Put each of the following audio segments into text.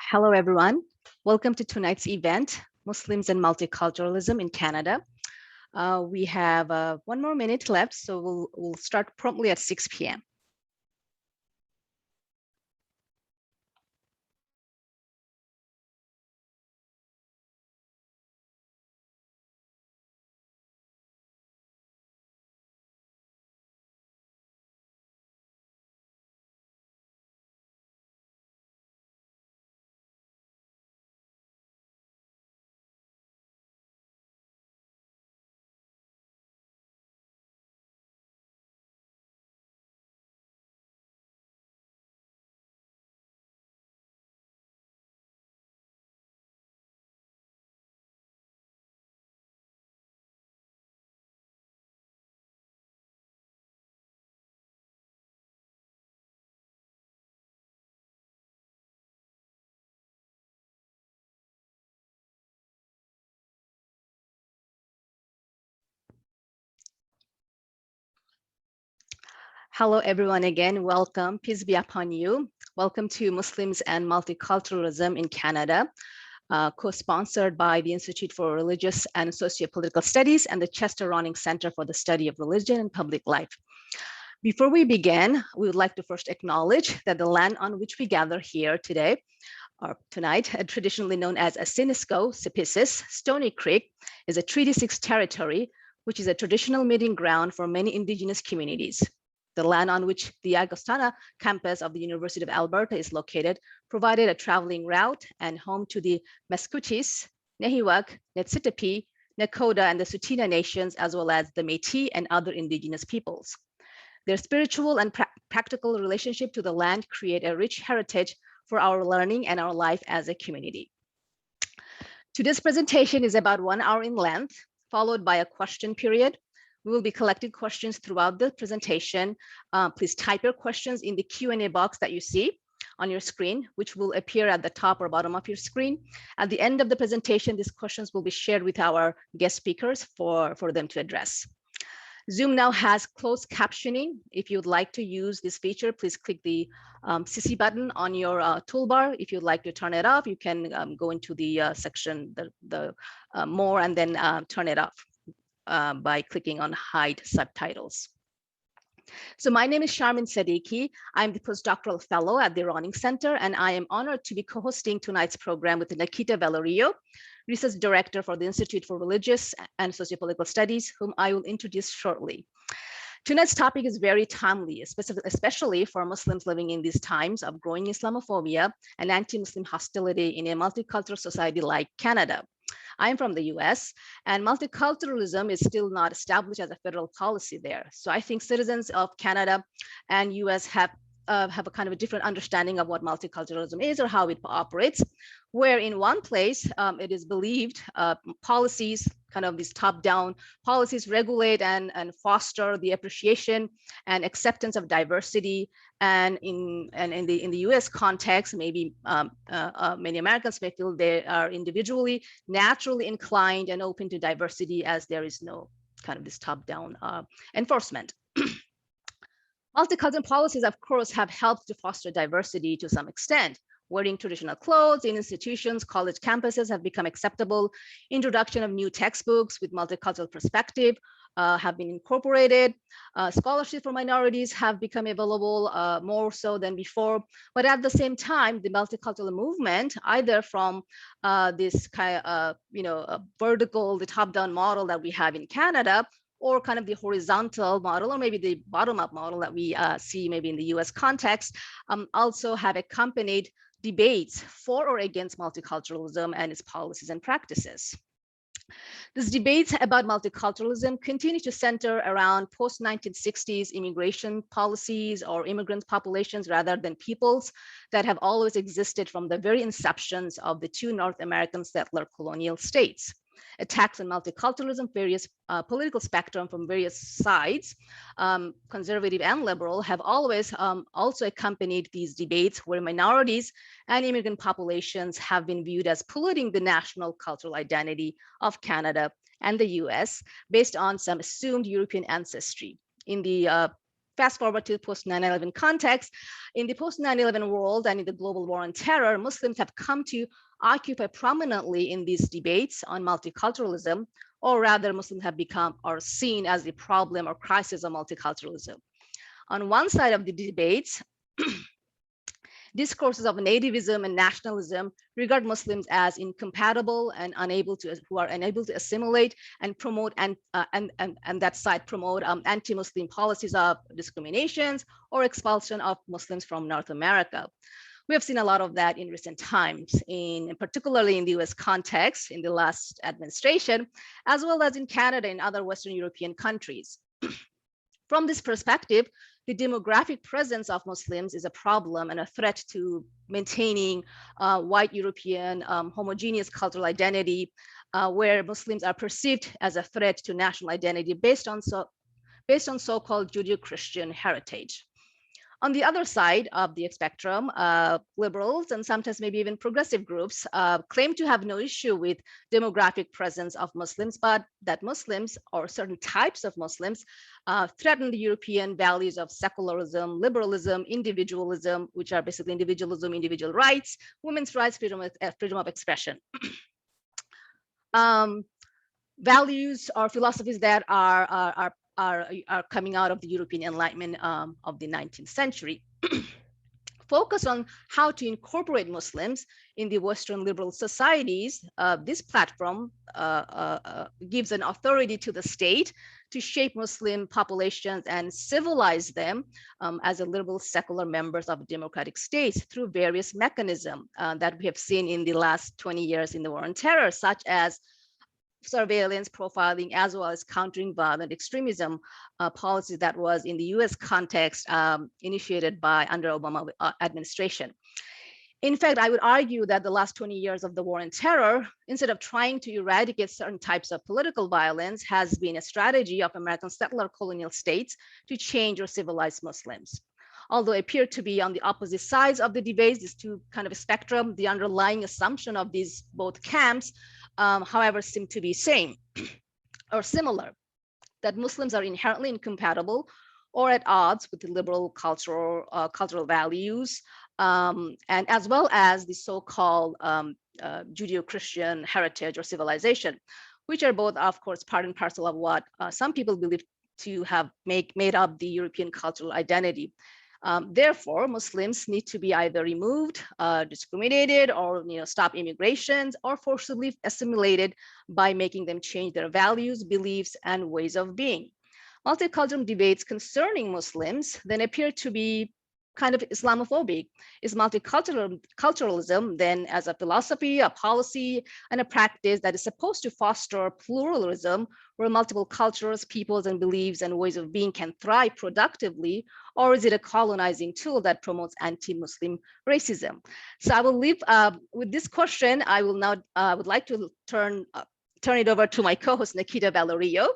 Hello, everyone. Welcome to tonight's event, Muslims and Multiculturalism in Canada. We have 1 more minute left, so we'll start promptly at 6 p.m. Hello, everyone again. Welcome. Peace be upon you. Welcome to Muslims and Multiculturalism in Canada, co-sponsored by the Institute for Religious and Sociopolitical Studies and the Chester Ronning Center for the Study of Religion and Public Life. Before we begin, we would like to first acknowledge that the land on which we gather here today or tonight, traditionally known as Asinisco, Sipisis, Stony Creek, is a Treaty 6 territory, which is a traditional meeting ground for many Indigenous communities. The land on which the Agostana campus of the University of Alberta is located provided a traveling route and home to the Mascouches, Nehiwak, Netsitapi, Nakota, and the Tsuut'ina nations, as well as the Métis and other Indigenous peoples. Their spiritual and practical relationship to the land create a rich heritage for our learning and our life as a community. Today's presentation is about 1 hour in length, followed by a question period. We will be collecting questions throughout the presentation. Please type your questions in the Q&A box that you see on your screen, which will appear at the top or bottom of your screen. At the end of the presentation, these questions will be shared with our guest speakers for them to address. Zoom now has closed captioning. If you'd like to use this feature, please click the CC button on your toolbar. If you'd like to turn it off, you can go into the section, the more, and then turn it off by clicking on hide subtitles. So my name is Sharmin Siddiqui. I'm the postdoctoral fellow at the Ronning Center, and I am honored to be co-hosting tonight's program with Nikita Valerio, research director for the Institute for Religious and Sociopolitical Studies, whom I will introduce shortly. Tonight's topic is very timely, especially for Muslims living in these times of growing Islamophobia and anti-Muslim hostility in a multicultural society like Canada. I'm from the US, and multiculturalism is still not established as a federal policy there. So I think citizens of Canada and US have a kind of a different understanding of what multiculturalism is or how it operates, where in one place it is believed policies, kind of these top-down policies, regulate and foster the appreciation and acceptance of diversity. And in the US context, maybe many Americans may feel they are individually, naturally inclined and open to diversity, as there is no kind of this top-down enforcement. Multicultural policies, of course, have helped to foster diversity to some extent. Wearing traditional clothes in institutions, college campuses have become acceptable. Introduction of new textbooks with multicultural perspective have been incorporated. Scholarships for minorities have become available more so than before. But at the same time, the multicultural movement, either from this kind of, vertical, the top-down model that we have in Canada, or kind of the horizontal model, or maybe the bottom-up model that we see maybe in the US context, also have accompanied debates for or against multiculturalism and its policies and practices. These debates about multiculturalism continue to center around post-1960s immigration policies or immigrant populations rather than peoples that have always existed from the very inceptions of the 2 North American settler colonial states. Attacks on multiculturalism, various political spectrum from various sides, conservative and liberal, have always also accompanied these debates where minorities and immigrant populations have been viewed as polluting the national cultural identity of Canada and the US based on some assumed European ancestry. In the fast forward to the post 9/11 context. In the post 9/11 world and in the global war on terror, Muslims have come to occupy prominently in these debates on multiculturalism, or rather Muslims have become or seen as the problem or crisis of multiculturalism. On one side of the debates, discourses of nativism and nationalism regard Muslims as incompatible and who are unable to assimilate and promote and that side promote anti-Muslim policies of discriminations or expulsion of Muslims from North America. We have seen a lot of that in recent times, particularly in the US context in the last administration, as well as in Canada and other Western European countries. From this perspective, the demographic presence of Muslims is a problem and a threat to maintaining white European homogeneous cultural identity, where Muslims are perceived as a threat to national identity based on so-called Judeo-Christian heritage. On the other side of the spectrum, liberals and sometimes maybe even progressive groups claim to have no issue with demographic presence of Muslims, but that Muslims or certain types of Muslims threaten the European values of secularism, liberalism, individualism, which are basically individualism, individual rights, women's rights, freedom of expression. Values or philosophies that are coming out of the European Enlightenment of the 19th century. Focus on how to incorporate Muslims in the Western liberal societies. This platform gives an authority to the state to shape Muslim populations and civilize them as a liberal secular members of democratic states through various mechanisms that we have seen in the last 20 years in the war on terror, such as surveillance, profiling, as well as countering violent extremism policy that was in the US context initiated by under Obama administration. In fact, I would argue that the last 20 years of the war on terror, instead of trying to eradicate certain types of political violence, has been a strategy of American settler colonial states to change or civilize Muslims. Although appear to be on the opposite sides of the debate, these two kind of spectrum, the underlying assumption of these both camps, however, seem to be same or similar, that Muslims are inherently incompatible or at odds with the liberal cultural values, and as well as the so-called Judeo-Christian heritage or civilization, which are both, of course, part and parcel of what some people believe to have made up the European cultural identity. Therefore, Muslims need to be either removed, discriminated, or stop immigrations, or forcibly assimilated by making them change their values, beliefs, and ways of being. Multicultural debates concerning Muslims then appear to be kind of Islamophobic. Is multiculturalism then as a philosophy, a policy, and a practice that is supposed to foster pluralism, where multiple cultures, peoples, and beliefs and ways of being can thrive productively, or is it a colonizing tool that promotes anti-Muslim racism? So I will leave with this question. I will now would like to turn it over to my co-host Nikita Valerio.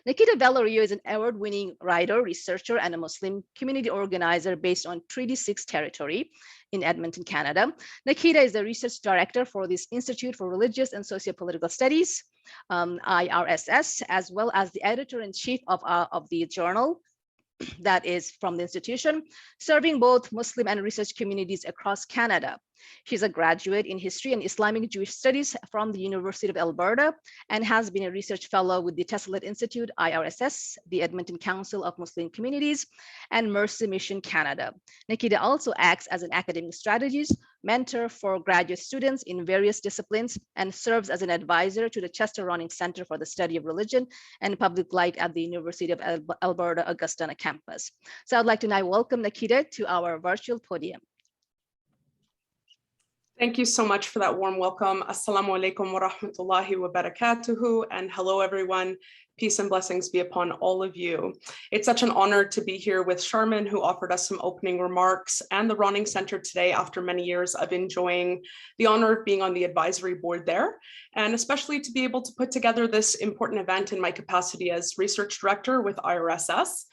Nikita Valerio is an award-winning writer, researcher, and a Muslim community organizer based on Treaty 6 territory in Edmonton, Canada. Nikita is the research director for this Institute for Religious and Sociopolitical Studies, IRSS, as well as the editor-in-chief of the journal that is from the institution, serving both Muslim and research communities across Canada. She's a graduate in history and Islamic Jewish studies from the University of Alberta and has been a research fellow with the Tessellate Institute, IRSS, the Edmonton Council of Muslim Communities, and Mercy Mission Canada. Nikita also acts as an academic strategist, mentor for graduate students in various disciplines, and serves as an advisor to the Chester Ronning Center for the Study of Religion and Public Life at the University of Alberta Augustana campus. So I'd like to now welcome Nikita to our virtual podium. Thank you so much for that warm welcome. Assalamu alaikum wa rahmatullahi wa barakatuhu, and hello everyone. Peace and blessings be upon all of you. It's such an honor to be here with Sharmin, who offered us some opening remarks, and the Ronning Center today after many years of enjoying the honor of being on the advisory board there, and especially to be able to put together this important event in my capacity as research director with IRSS.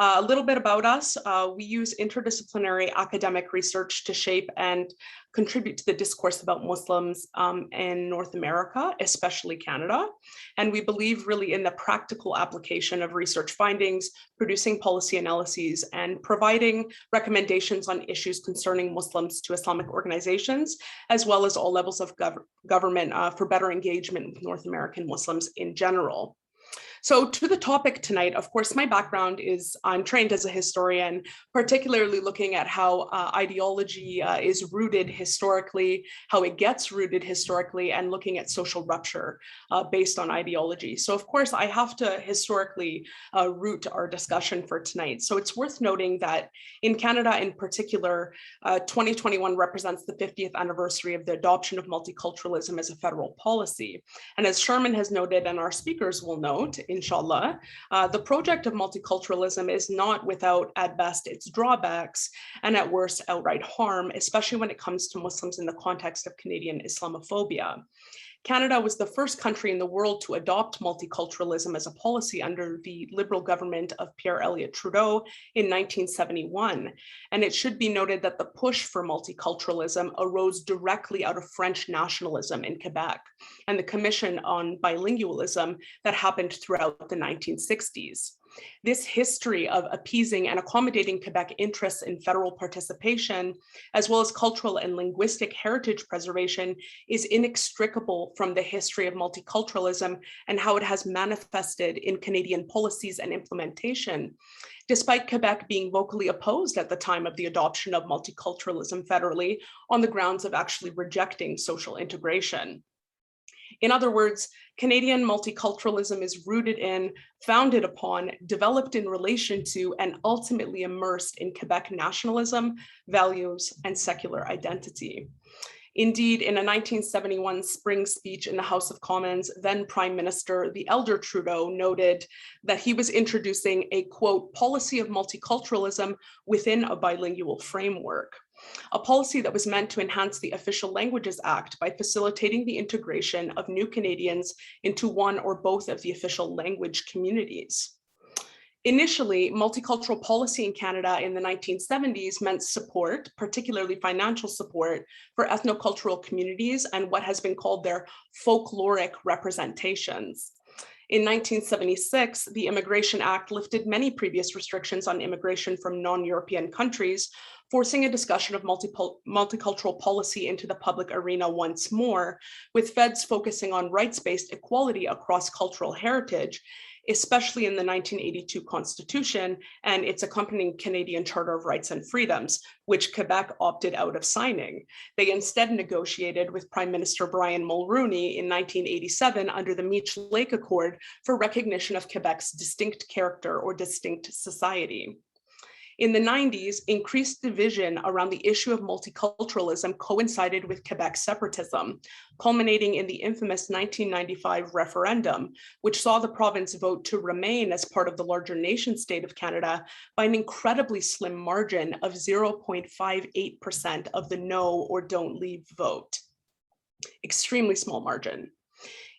A little bit about us. We use interdisciplinary academic research to shape and contribute to the discourse about Muslims in North America, especially Canada. And we believe really in the practical application of research findings, producing policy analyses, and providing recommendations on issues concerning Muslims to Islamic organizations, as well as all levels of government for better engagement with North American Muslims in general. So to the topic tonight, of course, my background is I'm trained as a historian, particularly looking at how ideology is rooted historically, how it gets rooted historically, and looking at social rupture based on ideology. So of course, I have to historically root our discussion for tonight. So it's worth noting that in Canada in particular, 2021 represents the 50th anniversary of the adoption of multiculturalism as a federal policy. And as Sherman has noted, and our speakers will note, inshallah, the project of multiculturalism is not without, at best, its drawbacks, and at worst, outright harm, especially when it comes to Muslims in the context of Canadian Islamophobia. Canada was the first country in the world to adopt multiculturalism as a policy under the Liberal government of Pierre Elliott Trudeau in 1971. And it should be noted that the push for multiculturalism arose directly out of French nationalism in Quebec and the Commission on Bilingualism that happened throughout the 1960s. This history of appeasing and accommodating Quebec interests in federal participation, as well as cultural and linguistic heritage preservation, is inextricable from the history of multiculturalism and how it has manifested in Canadian policies and implementation, despite Quebec being vocally opposed at the time of the adoption of multiculturalism federally on the grounds of actually rejecting social integration. In other words, Canadian multiculturalism is rooted in, founded upon, developed in relation to, and ultimately immersed in Quebec nationalism, values, and secular identity. Indeed, in a 1971 spring speech in the House of Commons, then Prime Minister, the elder Trudeau, noted that he was introducing a, quote, policy of multiculturalism within a bilingual framework, a policy that was meant to enhance the Official Languages Act by facilitating the integration of new Canadians into one or both of the official language communities. Initially, multicultural policy in Canada in the 1970s meant support, particularly financial support, for ethnocultural communities and what has been called their folkloric representations. In 1976, the Immigration Act lifted many previous restrictions on immigration from non-European countries, forcing a discussion of multicultural policy into the public arena once more, with feds focusing on rights-based equality across cultural heritage, especially in the 1982 Constitution and its accompanying Canadian Charter of Rights and Freedoms, which Quebec opted out of signing. They instead negotiated with Prime Minister Brian Mulroney in 1987 under the Meech Lake Accord for recognition of Quebec's distinct character or distinct society. In the 90s, increased division around the issue of multiculturalism coincided with Quebec separatism, culminating in the infamous 1995 referendum, which saw the province vote to remain as part of the larger nation state of Canada by an incredibly slim margin of 0.58% of the no or don't leave vote. Extremely small margin.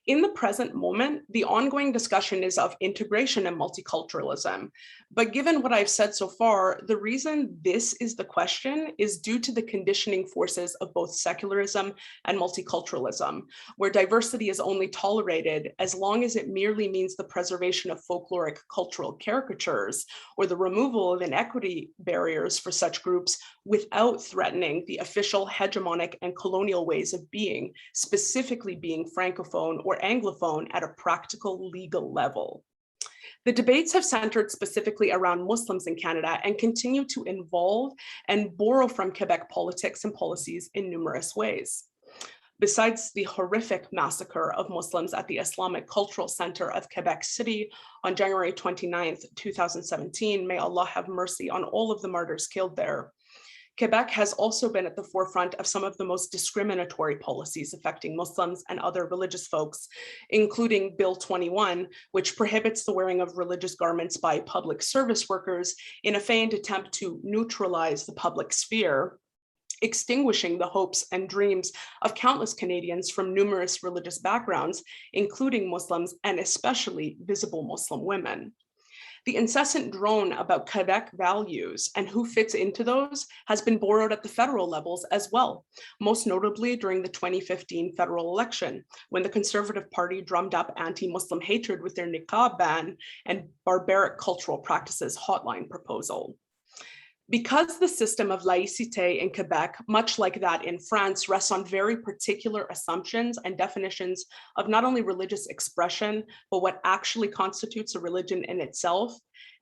In the present moment, the ongoing discussion is of integration and multiculturalism. But given what I've said so far, the reason this is the question is due to the conditioning forces of both secularism and multiculturalism, where diversity is only tolerated as long as it merely means the preservation of folkloric cultural caricatures or the removal of inequity barriers for such groups without threatening the official hegemonic and colonial ways of being, specifically being Francophone or Anglophone at a practical legal level. The debates have centered specifically around Muslims in Canada and continue to involve and borrow from Quebec politics and policies in numerous ways. Besides the horrific massacre of Muslims at the Islamic Cultural Center of Quebec City on January 29th, 2017, may Allah have mercy on all of the martyrs killed there, Quebec has also been at the forefront of some of the most discriminatory policies affecting Muslims and other religious folks, including Bill 21, which prohibits the wearing of religious garments by public service workers in a feigned attempt to neutralize the public sphere, extinguishing the hopes and dreams of countless Canadians from numerous religious backgrounds, including Muslims and especially visible Muslim women. The incessant drone about Quebec values and who fits into those has been borrowed at the federal levels as well, most notably during the 2015 federal election, when the Conservative Party drummed up anti-Muslim hatred with their niqab ban and barbaric cultural practices hotline proposal. Because the system of laïcité in Quebec, much like that in France, rests on very particular assumptions and definitions of not only religious expression, but what actually constitutes a religion in itself,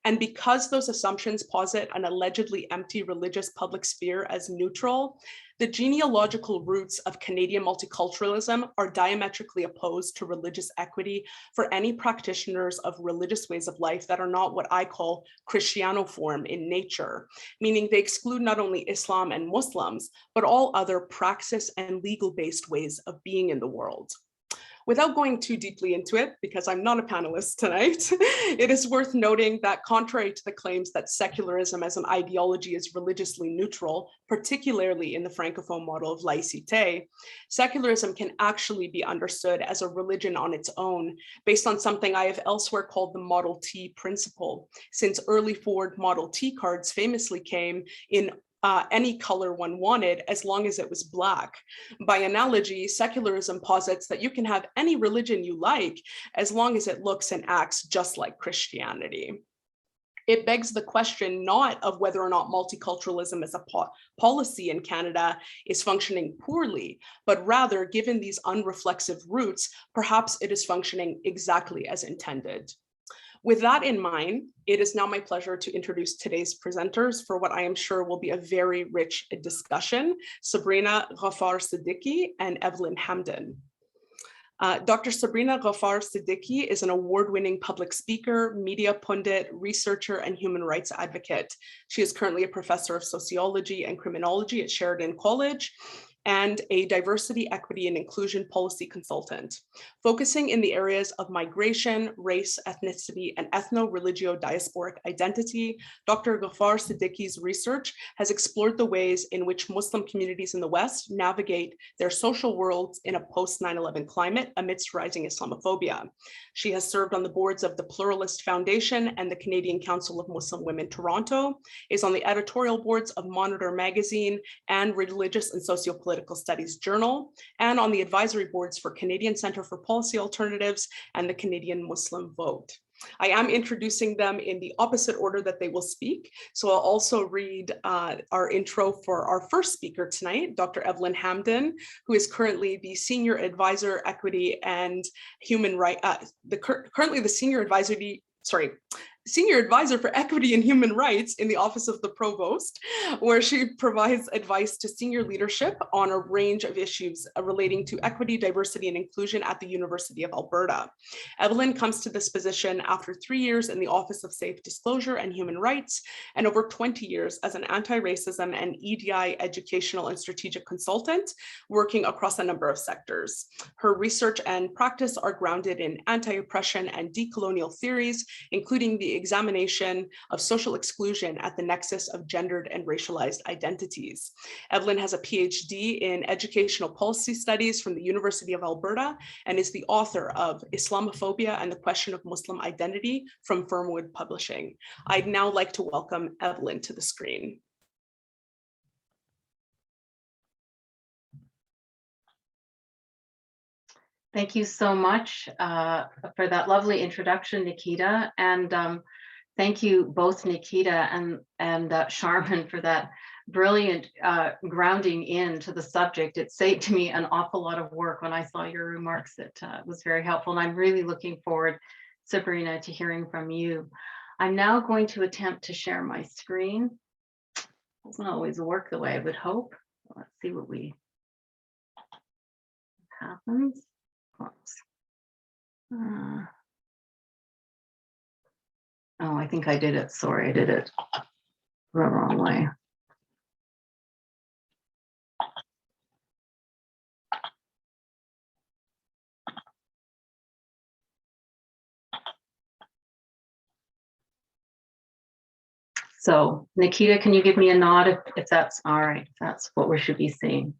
and because those assumptions posit an allegedly empty religious public sphere as neutral, the genealogical roots of Canadian multiculturalism are diametrically opposed to religious equity for any practitioners of religious ways of life that are not what I call Christianoform in nature, meaning they exclude not only Islam and Muslims, but all other praxis and legal-based ways of being in the world. Without going too deeply into it, because I'm not a panelist tonight, it is worth noting that contrary to the claims that secularism as an ideology is religiously neutral, particularly in the Francophone model of laïcité, secularism can actually be understood as a religion on its own, based on something I have elsewhere called the Model T principle, since early Ford Model T cards famously came in any color one wanted, as long as it was Black. By analogy, secularism posits that you can have any religion you like, as long as it looks and acts just like Christianity. It begs the question not of whether or not multiculturalism as a policy in Canada is functioning poorly, but rather, given these unreflexive roots, perhaps it is functioning exactly as intended. With that in mind, it is now my pleasure to introduce today's presenters for what I am sure will be a very rich discussion, Sabrina Ghaffar Siddiqui and Evelyn Hamden. Dr. Sabrina Ghaffar Siddiqui is an award-winning public speaker, media pundit, researcher, and human rights advocate. She is currently a professor of sociology and criminology at Sheridan College, and a diversity, equity, and inclusion policy consultant, focusing in the areas of migration, race, ethnicity, and ethno-religio-diasporic identity. Dr. Ghaffar Siddiqui's research has explored the ways in which Muslim communities in the West navigate their social worlds in a post-9/11 climate amidst rising Islamophobia. She has served on the boards of the Pluralist Foundation and the Canadian Council of Muslim Women Toronto, is on the editorial boards of Monitor Magazine and Religious and Sociopolitical Studies Journal, and on the advisory boards for Canadian Centre for Policy Alternatives and the Canadian Muslim Vote. I am introducing them in the opposite order that they will speak. So I'll also read our intro for our first speaker tonight, Dr. Evelyn Hamden, who is currently the Senior Advisor, Equity and Human Rights, currently the Senior Advisor for Equity and Human Rights in the Office of the Provost, where she provides advice to senior leadership on a range of issues relating to equity, diversity, and inclusion at the University of Alberta. Evelyn comes to this position after 3 years in the Office of Safe Disclosure and Human Rights, and over 20 years as an anti-racism and EDI educational and strategic consultant, working across a number of sectors. Her research and practice are grounded in anti-oppression and decolonial theories, including the examination of social exclusion at the nexus of gendered and racialized identities. Evelyn has a PhD in educational policy studies from the University of Alberta and is the author of Islamophobia and the Question of Muslim Identity from Fernwood Publishing. I'd now like to welcome Evelyn to the screen. Thank you so much for that lovely introduction, Nikita. And thank you both, Nikita and Sharman, for that brilliant grounding into the subject. It saved me an awful lot of work when I saw your remarks. It was very helpful. And I'm really looking forward, Sabrina, to hearing from you. I'm now going to attempt to share my screen. It doesn't always work the way I would hope. Let's see what happens. Oh, I think I did it. Sorry, I did it the wrong way. So, Nikita, can you give me a nod if that's all right? If that's what we should be seeing.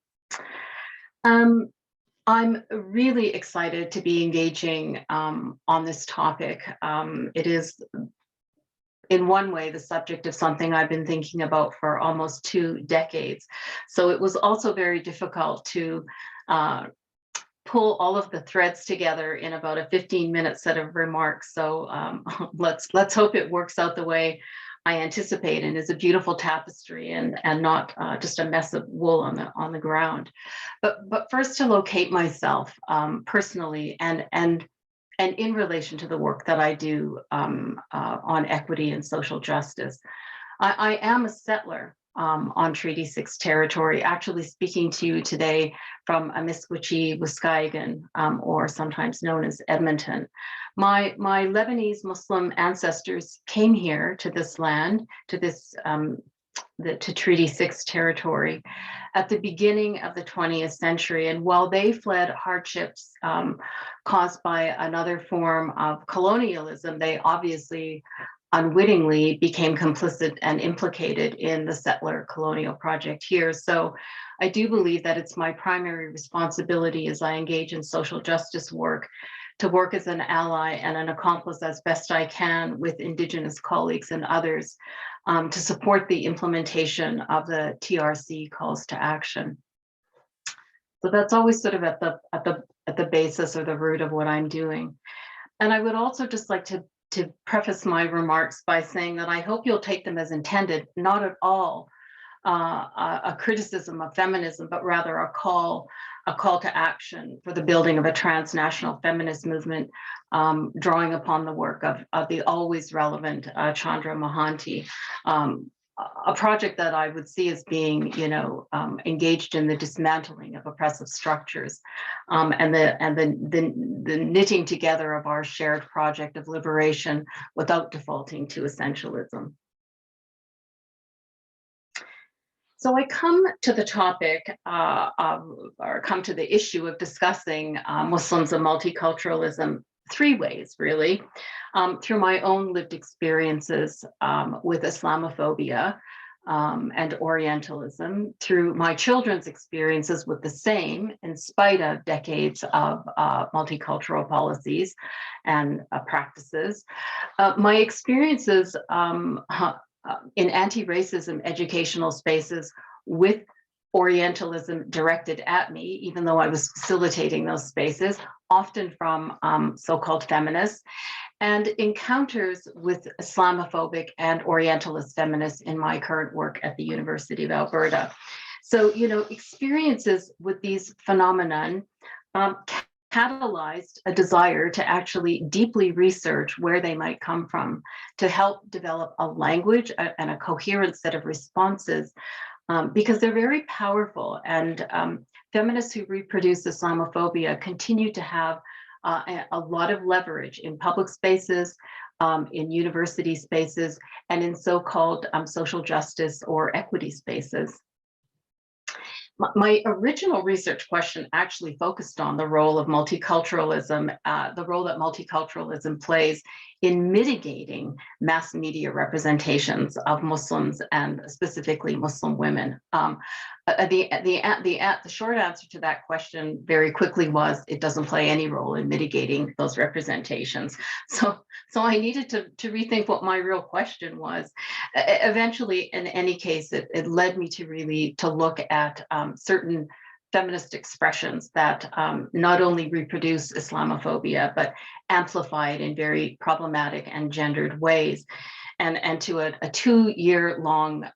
I'm really excited to be engaging on this topic. It is in one way, the subject of something I've been thinking about for almost 2 decades. So it was also very difficult to pull all of the threads together in about a 15-minute set of remarks. So let's hope it works out the way I anticipate and is a beautiful tapestry and not just a mess of wool on the ground. But first, to locate myself personally and in relation to the work that I do on equity and social justice. I am a settler on Treaty 6 territory, actually speaking to you today from amidst, Wisconsin, or sometimes known as Edmonton. My Lebanese Muslim ancestors came here to this land, to this to Treaty 6 territory at the beginning of the 20th century. And while they fled hardships caused by another form of colonialism, they obviously unwittingly became complicit and implicated in the settler colonial project here. So I do believe that it's my primary responsibility as I engage in social justice work to work as an ally and an accomplice as best I can with Indigenous colleagues and others to support the implementation of the TRC calls to action. So that's always sort of at the basis or the root of what I'm doing. And I would also just like to preface my remarks by saying that I hope you'll take them as intended, not at all a criticism of feminism, but rather a call to action for the building of a transnational feminist movement, drawing upon the work of the always relevant Chandra Mohanty, a project that I would see as being, engaged in the dismantling of oppressive structures, and the knitting together of our shared project of liberation without defaulting to essentialism. So I come to the topic or come to the issue of discussing Muslims and multiculturalism 3 ways, really, through my own lived experiences with Islamophobia and Orientalism, through my children's experiences with the same, in spite of decades of multicultural policies and practices, my experiences in anti-racism educational spaces with Orientalism directed at me, even though I was facilitating those spaces, often from so-called feminists, and encounters with Islamophobic and Orientalist feminists in my current work at the University of Alberta. So, experiences with these phenomenon catalyzed a desire to actually deeply research where they might come from, to help develop a language and a coherent set of responses, because they're very powerful. And feminists who reproduce Islamophobia continue to have a lot of leverage in public spaces, in university spaces, and in so-called social justice or equity spaces. My original research question actually focused on the role of multiculturalism, the role that multiculturalism plays in mitigating mass media representations of Muslims and specifically Muslim women. The short answer to that question very quickly was it doesn't play any role in mitigating those representations. So I needed to rethink what my real question was. Eventually, in any case, it led me to look at certain feminist expressions that not only reproduce Islamophobia, but amplify it in very problematic and gendered ways. And to a 2-year-long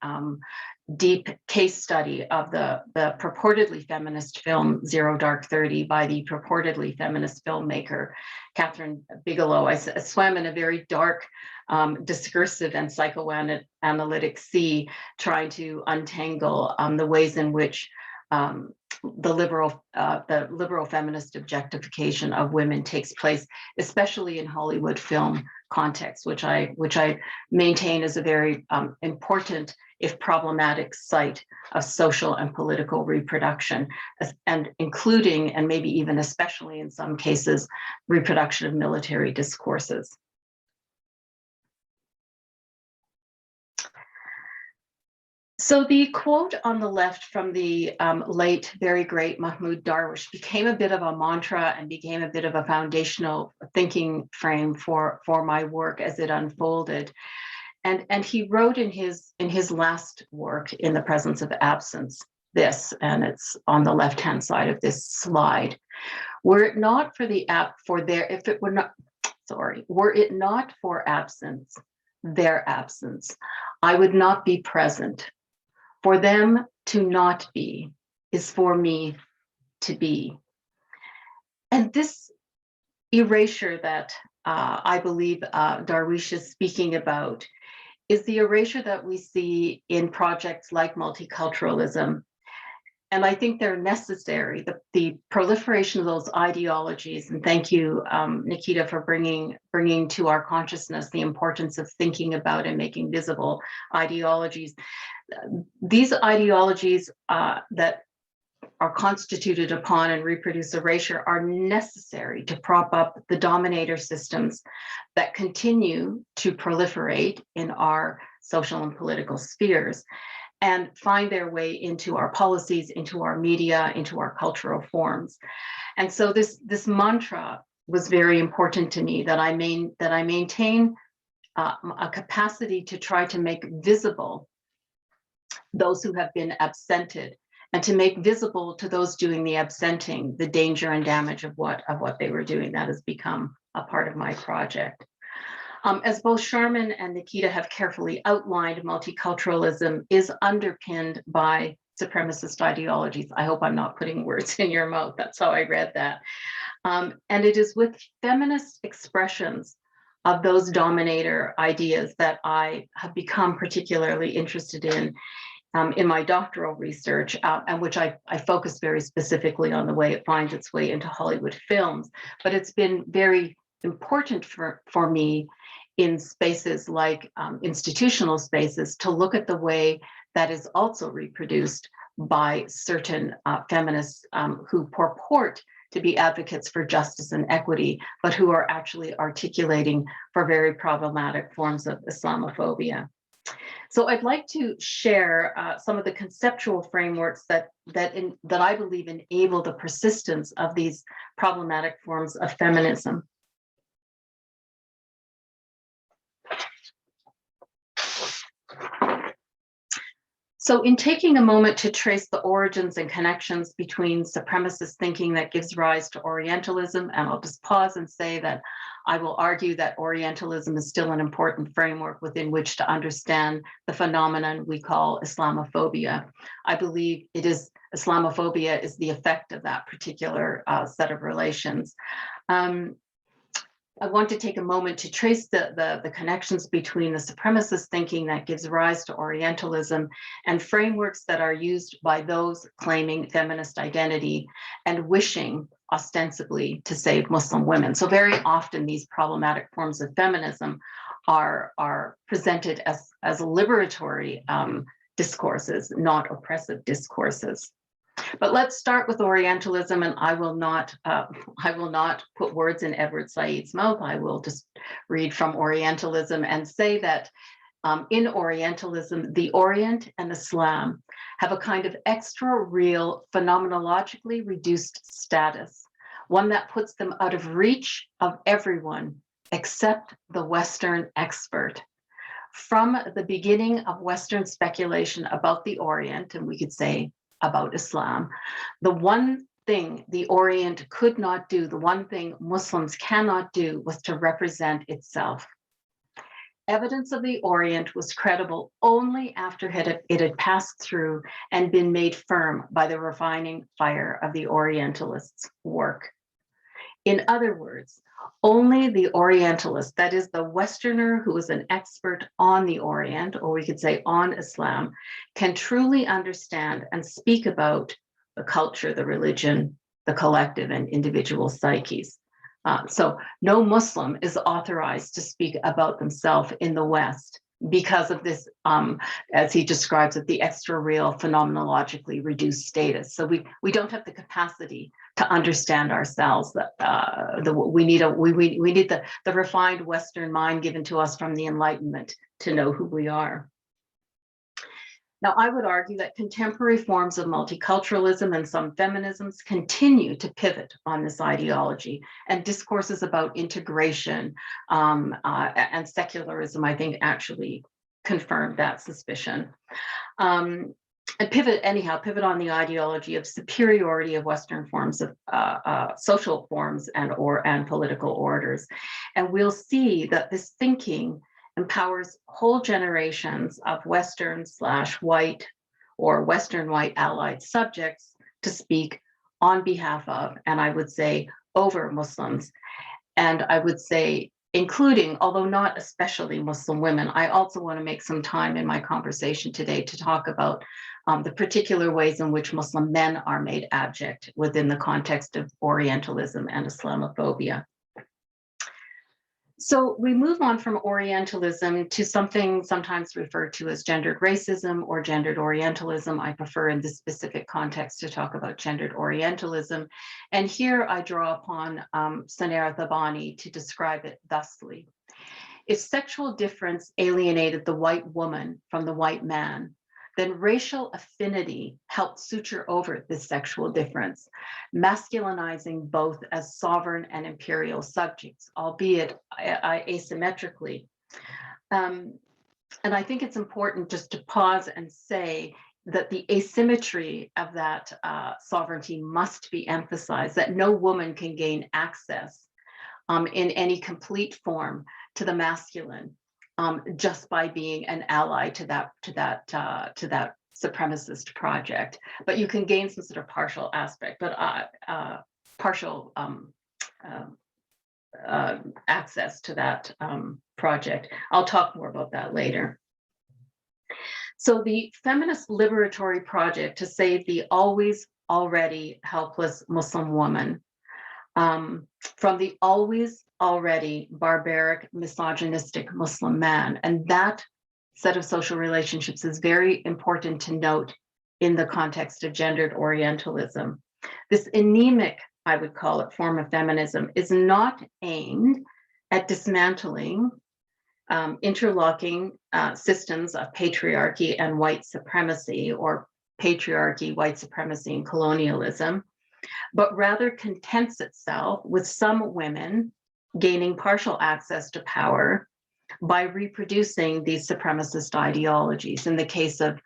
deep case study of the purportedly feminist film Zero Dark 30 by the purportedly feminist filmmaker Catherine Bigelow. I swam in a very dark, discursive and psychoanalytic sea, trying to untangle the ways in which the liberal feminist objectification of women takes place, especially in Hollywood film context, which I maintain is a very important, if problematic, site of social and political reproduction, and including, and maybe even especially in some cases, reproduction of military discourses. So the quote on the left from the late, very great Mahmoud Darwish became a bit of a mantra and became a bit of a foundational thinking frame for my work as it unfolded. And he wrote in his last work, In the Presence of Absence, this, and it's on the left-hand side of this slide. Were it not for absence, their absence, I would not be present. For them to not be is for me to be. And this erasure that I believe Darwish is speaking about is the erasure that we see in projects like multiculturalism. And I think they're necessary, the proliferation of those ideologies. And thank you, Nikita, for bringing to our consciousness the importance of thinking about and making visible ideologies. These ideologies that are constituted upon and reproduce erasure are necessary to prop up the dominator systems that continue to proliferate in our social and political spheres and find their way into our policies, into our media, into our cultural forms. And so this mantra was very important to me, that I maintain a capacity to try to make visible those who have been absented, and to make visible to those doing the absenting the danger and damage of what they were doing. That has become a part of my project. As both Sharman and Nikita have carefully outlined, multiculturalism is underpinned by supremacist ideologies. I hope I'm not putting words in your mouth. That's how I read that. And it is with feminist expressions of those dominator ideas that I have become particularly interested in my doctoral research, and which I focus very specifically on the way it finds its way into Hollywood films. But it's been very important for me in spaces like institutional spaces to look at the way that is also reproduced by certain feminists who purport to be advocates for justice and equity, but who are actually articulating for very problematic forms of Islamophobia. So I'd like to share some of the conceptual frameworks that I believe enable the persistence of these problematic forms of feminism. So in taking a moment to trace the origins and connections between supremacist thinking that gives rise to Orientalism, and I'll just pause and say that I will argue that Orientalism is still an important framework within which to understand the phenomenon we call Islamophobia. I believe Islamophobia is the effect of that particular set of relations. I want to take a moment to trace the connections between the supremacist thinking that gives rise to Orientalism and frameworks that are used by those claiming feminist identity and wishing ostensibly to save Muslim women. So very often these problematic forms of feminism are presented as liberatory discourses, not oppressive discourses. But let's start with Orientalism, and I will not put words in Edward Said's mouth. I will just read from Orientalism and say that in Orientalism, the Orient and Islam have a kind of extra real, phenomenologically reduced status, one that puts them out of reach of everyone except the Western expert. From the beginning of Western speculation about the Orient, and we could say about Islam, the one thing the Orient could not do, the one thing Muslims cannot do, was to represent itself. Evidence of the Orient was credible only after it had passed through and been made firm by the refining fire of the Orientalists' work. In other words, only the Orientalist, that is the Westerner who is an expert on the Orient, or we could say on Islam, can truly understand and speak about the culture, the religion, the collective and individual psyches. So no Muslim is authorized to speak about themselves in the West because of this, as he describes it, the extra real phenomenologically reduced status. So we don't have the capacity to understand ourselves. We need the refined Western mind given to us from the Enlightenment to know who we are. Now, I would argue that contemporary forms of multiculturalism and some feminisms continue to pivot on this ideology, and discourses about integration and secularism, I think, actually confirmed that suspicion. And pivot on the ideology of superiority of Western forms of social forms and political orders. And we'll see that this thinking empowers whole generations of Western/white or Western white allied subjects to speak on behalf of, and I would say over, Muslims. And I would say including, although not especially, Muslim women. I also want to make some time in my conversation today to talk about the particular ways in which Muslim men are made abject within the context of Orientalism and Islamophobia. So we move on from Orientalism to something sometimes referred to as gendered racism or gendered Orientalism. I prefer in this specific context to talk about gendered Orientalism. And here I draw upon Sanera Thabani to describe it thusly. If sexual difference alienated the white woman from the white man, then racial affinity helped suture over this sexual difference, masculinizing both as sovereign and imperial subjects, albeit asymmetrically. And I think it's important just to pause and say that the asymmetry of that sovereignty must be emphasized, that no woman can gain access in any complete form to the masculine just by being an ally to that supremacist project. But you can gain some sort of partial aspect, but partial access to that project. I'll talk more about that later. So the feminist liberatory project to save the always already helpless Muslim woman from the always already barbaric, misogynistic Muslim man. And that set of social relationships is very important to note in the context of gendered Orientalism. This anemic, I would call it, form of feminism is not aimed at dismantling interlocking systems of patriarchy and white supremacy, or patriarchy, white supremacy, and colonialism, but rather contents itself with some women gaining partial access to power by reproducing these supremacist ideologies. In the case of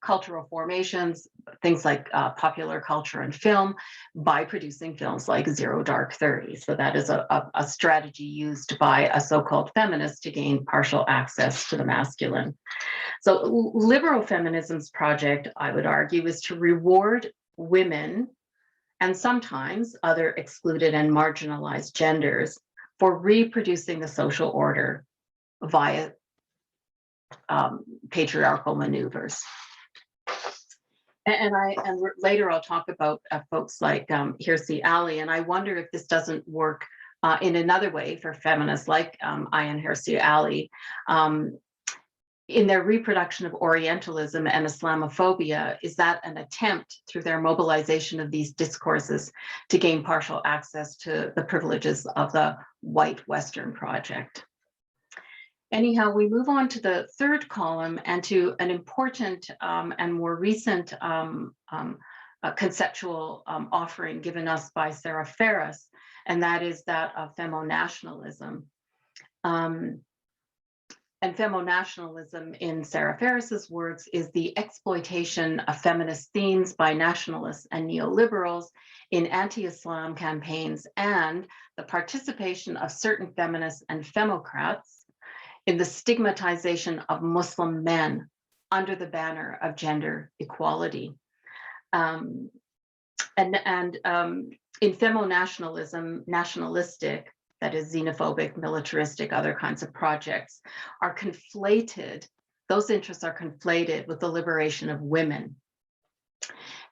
cultural formations, things like popular culture and film, by producing films like Zero Dark 30. So that is a strategy used by a so-called feminist to gain partial access to the masculine. So liberal feminism's project, I would argue, is to reward women and sometimes other excluded and marginalized genders for reproducing the social order via patriarchal maneuvers. And later I'll talk about folks like Hirsi Ali, and I wonder if this doesn't work in another way for feminists like Ayaan Hirsi Ali. In their reproduction of Orientalism and Islamophobia, is that an attempt through their mobilization of these discourses to gain partial access to the privileges of the white Western project? Anyhow, we move on to the third column and to an important and more recent conceptual offering given us by Sarah Ferris, and that is that of femonationalism. And femonationalism, in Sarah Ferris's words, is the exploitation of feminist themes by nationalists and neoliberals in anti-Islam campaigns, and the participation of certain feminists and femocrats in the stigmatization of Muslim men under the banner of gender equality. In femonationalism, nationalistic, that is xenophobic, militaristic, other kinds of projects are conflated, those interests are conflated with the liberation of women.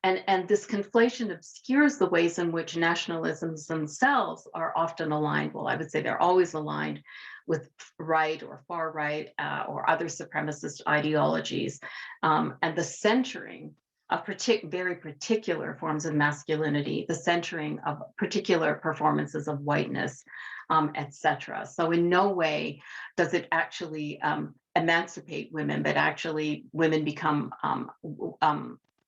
And this conflation obscures the ways in which nationalisms themselves are often aligned. Well, I would say they're always aligned with right or far right or other supremacist ideologies, and the centering of very particular forms of masculinity, the centering of particular performances of whiteness, etc. So in no way does it actually emancipate women, but actually women become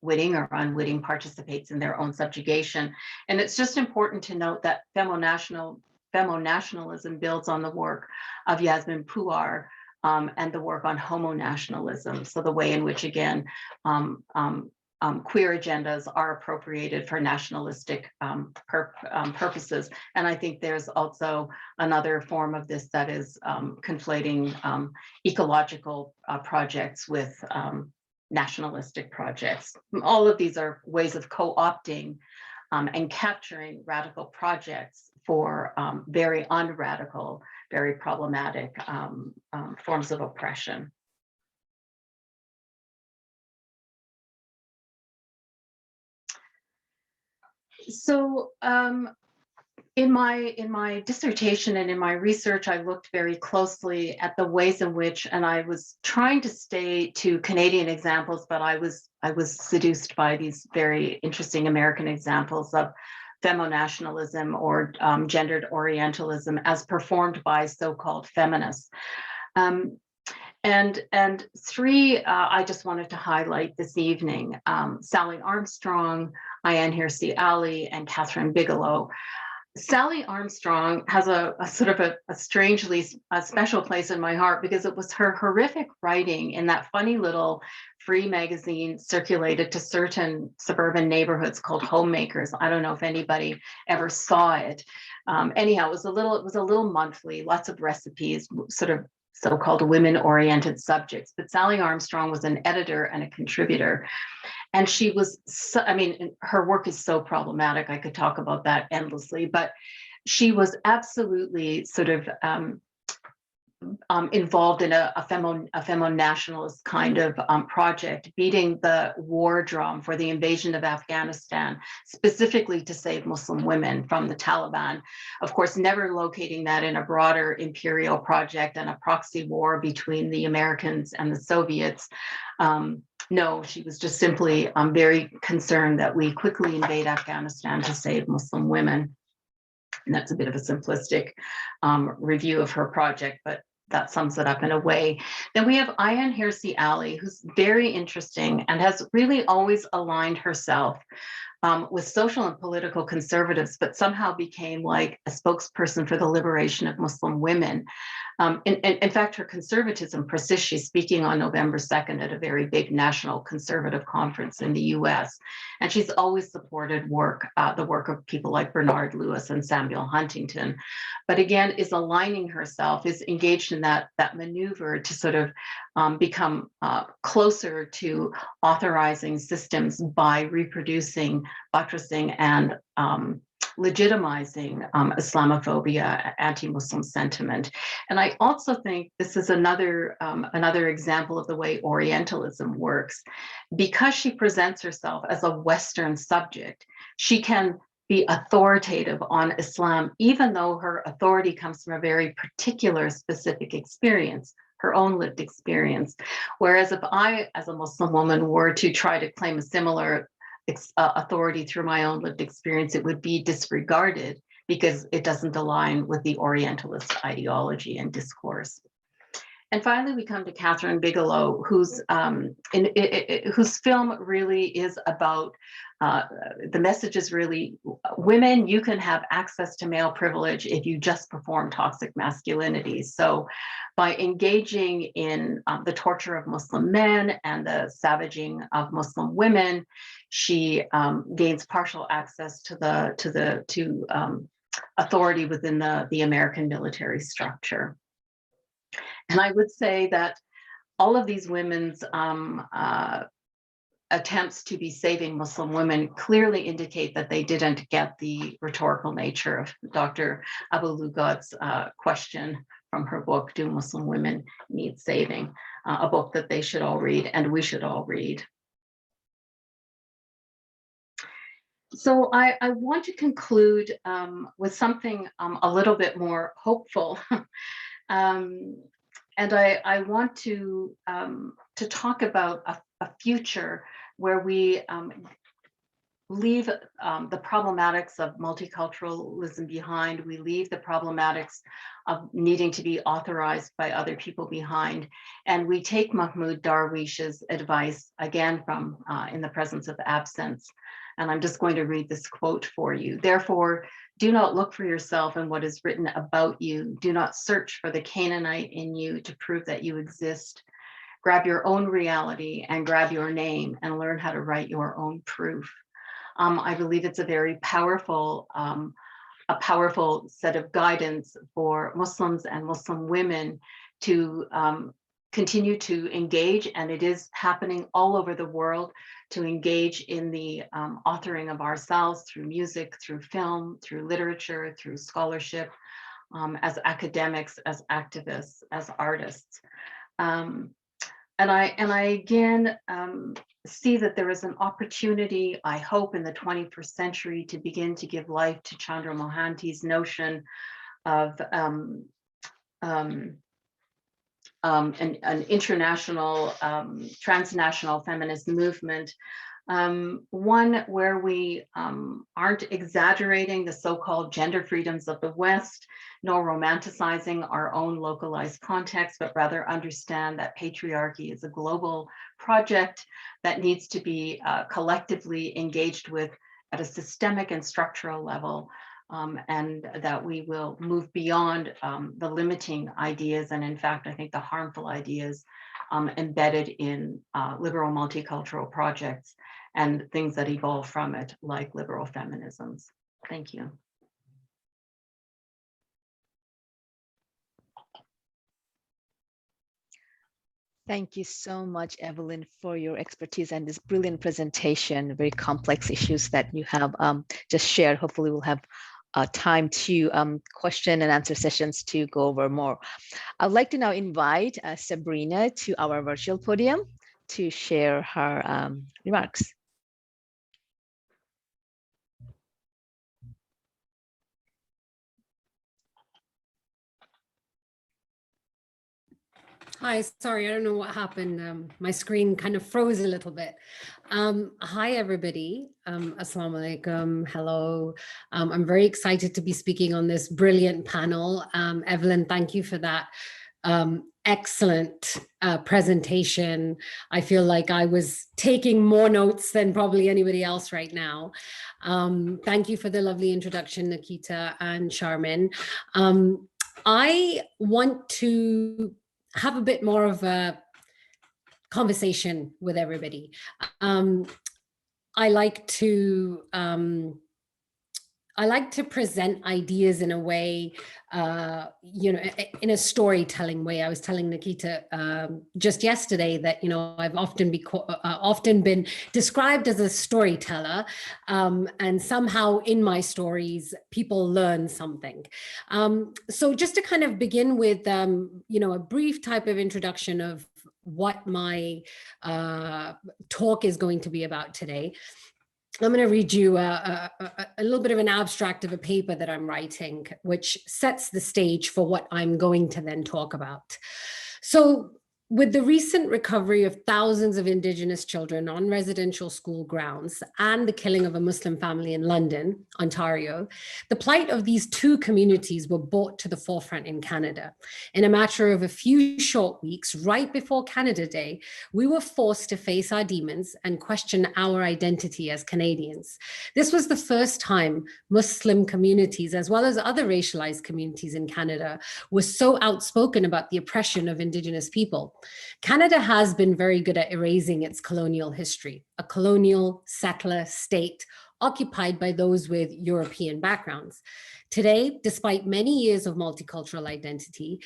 witting or unwitting participates in their own subjugation. And it's just important to note that femonationalism builds on the work of Yasmin Puar, and the work on homo-nationalism. So the way in which, again, queer agendas are appropriated for nationalistic purposes. And I think there's also another form of this that is conflating ecological projects with nationalistic projects. All of these are ways of co-opting and capturing radical projects for very unradical, very problematic forms of oppression. So in my dissertation and in my research, I looked very closely at the ways in which, and I was trying to stay to Canadian examples, but I was seduced by these very interesting American examples of femonationalism or gendered Orientalism as performed by so-called feminists. And three I just wanted to highlight this evening: Sally Armstrong, Ayaan Hirsi Ali, and Catherine Bigelow. Sally Armstrong has a sort of a strangely special place in my heart because it was her horrific writing in that funny little free magazine circulated to certain suburban neighborhoods called Homemakers. I don't know if anybody ever saw it. Anyhow, it was a little monthly, lots of recipes, sort of so-called women-oriented subjects. But Sally Armstrong was an editor and a contributor. And she was, her work is so problematic. I could talk about that endlessly, but she was absolutely sort of involved in a femo-nationalist kind of project, beating the war drum for the invasion of Afghanistan, specifically to save Muslim women from the Taliban. Of course, never locating that in a broader imperial project and a proxy war between the Americans and the Soviets. No, she was just simply very concerned that we quickly invade Afghanistan to save Muslim women. And that's a bit of a simplistic review of her project, but that sums it up in a way. Then we have Ayaan Hirsi Ali, who's very interesting and has really always aligned herself with social and political conservatives, but somehow became like a spokesperson for the liberation of Muslim women. In fact, her conservatism persists. She's speaking on November 2nd at a very big national conservative conference in the US. And she's always supported the work of people like Bernard Lewis and Samuel Huntington. But again, is aligning herself, is engaged in that maneuver to sort of become closer to authorizing systems by reproducing, buttressing, and legitimizing Islamophobia, anti-Muslim sentiment. And I also think this is another example of the way Orientalism works. Because she presents herself as a Western subject, she can be authoritative on Islam, even though her authority comes from a very particular, specific experience, her own lived experience. Whereas if I, as a Muslim woman, were to try to claim a similar authority through my own lived experience, it would be disregarded because it doesn't align with the Orientalist ideology and discourse. And finally, we come to Catherine Bigelow, whose film really is about, the message is really, women, you can have access to male privilege if you just perform toxic masculinity. So by engaging in the torture of Muslim men and the savaging of Muslim women, she gains partial access to authority within the American military structure. And I would say that all of these women's attempts to be saving Muslim women clearly indicate that they didn't get the rhetorical nature of Dr. Abu Lughad's question from her book, Do Muslim Women Need Saving? A book that they should all read and we should all read. So I want to conclude with something a little bit more hopeful. And I want to talk about a future where we leave the problematics of multiculturalism behind. We leave the problematics of needing to be authorized by other people behind. And we take Mahmoud Darwish's advice, again, from In the Presence of Absence. And I'm just going to read this quote for you. Therefore, Do not look for yourself in what is written about you. Do not search for the Canaanite in you to prove that you exist. Grab your own reality and grab your name and learn how to write your own proof. I believe it's a very powerful set of guidance for Muslims and Muslim women to continue to engage, and it is happening all over the world, to engage in the authoring of ourselves through music, through film, through literature, through scholarship, as academics, as activists, as artists. And I again see that there is an opportunity, I hope, in the 21st century to begin to give life to Chandra Mohanty's notion of an international, transnational feminist movement, one where we aren't exaggerating the so-called gender freedoms of the West, nor romanticizing our own localized context, but rather understand that patriarchy is a global project that needs to be collectively engaged with at a systemic and structural level, and that we will move beyond the limiting ideas, and in fact, I think the harmful ideas embedded in liberal multicultural projects and things that evolve from it, like liberal feminisms. Thank you. Thank you so much, Evelyn, for your expertise and this brilliant presentation, very complex issues that you have just shared. Hopefully we'll have time to question and answer sessions to go over more. I'd like to now invite Sabrina to our virtual podium to share her remarks. Hi, sorry, I don't know what happened. My screen kind of froze a little bit. Hi, everybody. Assalamu alaikum. Hello. I'm very excited to be speaking on this brilliant panel. Evelyn, thank you for that excellent presentation. I feel like I was taking more notes than probably anybody else right now. Thank you for the lovely introduction, Nikita and Charmin. I want to have a bit more of a conversation with everybody. I like to present ideas in a way, in a storytelling way. I was telling Nikita just yesterday that, I've often been described as a storyteller, and somehow in my stories, people learn something. So just to kind of begin with, a brief type of introduction of what my talk is going to be about today. I'm going to read you a little bit of an abstract of a paper that I'm writing, which sets the stage for what I'm going to then talk about. So, with the recent recovery of thousands of Indigenous children on residential school grounds and the killing of a Muslim family in London, Ontario, the plight of these two communities were brought to the forefront in Canada. In a matter of a few short weeks, right before Canada Day, we were forced to face our demons and question our identity as Canadians. This was the first time Muslim communities, as well as other racialized communities in Canada, were so outspoken about the oppression of Indigenous people. Canada has been very good at erasing its colonial history, a colonial settler state occupied by those with European backgrounds. Today, despite many years of multicultural identity,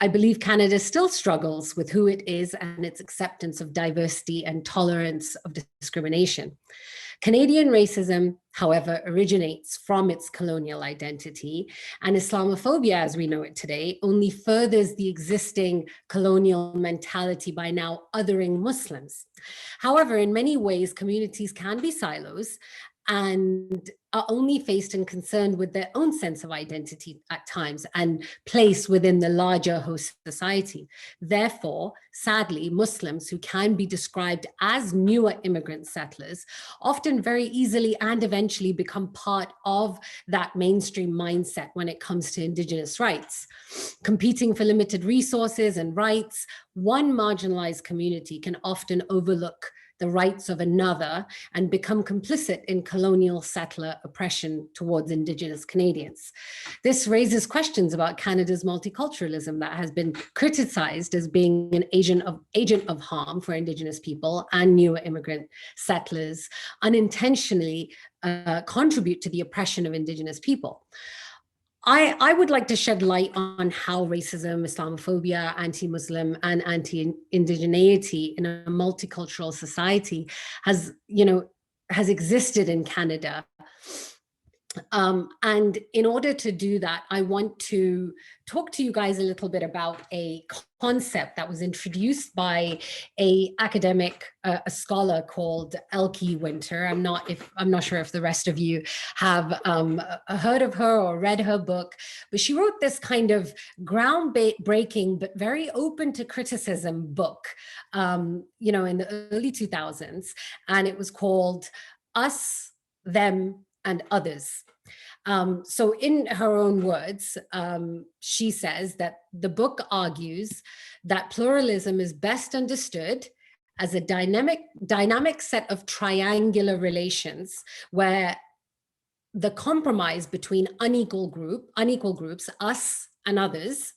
I believe Canada still struggles with who it is and its acceptance of diversity and tolerance of discrimination. Canadian racism, however, originates from its colonial identity, and Islamophobia, as we know it today, only furthers the existing colonial mentality by now othering Muslims. However, in many ways, communities can be silos and are only faced and concerned with their own sense of identity at times and place within the larger host society. Therefore, sadly, Muslims who can be described as newer immigrant settlers often very easily and eventually become part of that mainstream mindset when it comes to Indigenous rights. Competing for limited resources and rights, one marginalized community can often overlook the rights of another and become complicit in colonial settler oppression towards Indigenous Canadians. This raises questions about Canada's multiculturalism that has been criticized as being an agent of harm for Indigenous people and newer immigrant settlers, unintentionally contribute to the oppression of Indigenous people. I would like to shed light on how racism, Islamophobia, anti-Muslim, and anti-indigeneity in a multicultural society has existed in Canada. And in order to do that, I want to talk to you guys a little bit about a concept that was introduced by a academic, a scholar called Elke Winter. I'm not sure if the rest of you have heard of her or read her book, but she wrote this kind of groundbreaking but very open to criticism book, in the early 2000s, and it was called Us, Them, and Others. So in her own words, she says that the book argues that pluralism is best understood as a dynamic set of triangular relations where the compromise between unequal groups, us and others,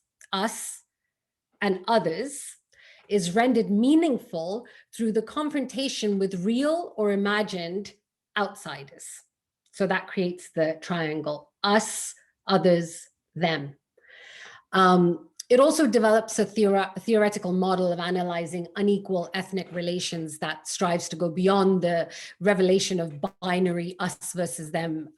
is rendered meaningful through the confrontation with real or imagined outsiders. So that creates the triangle, us, others, them. It also develops a theoretical model of analyzing unequal ethnic relations that strives to go beyond the revelation of binary us versus them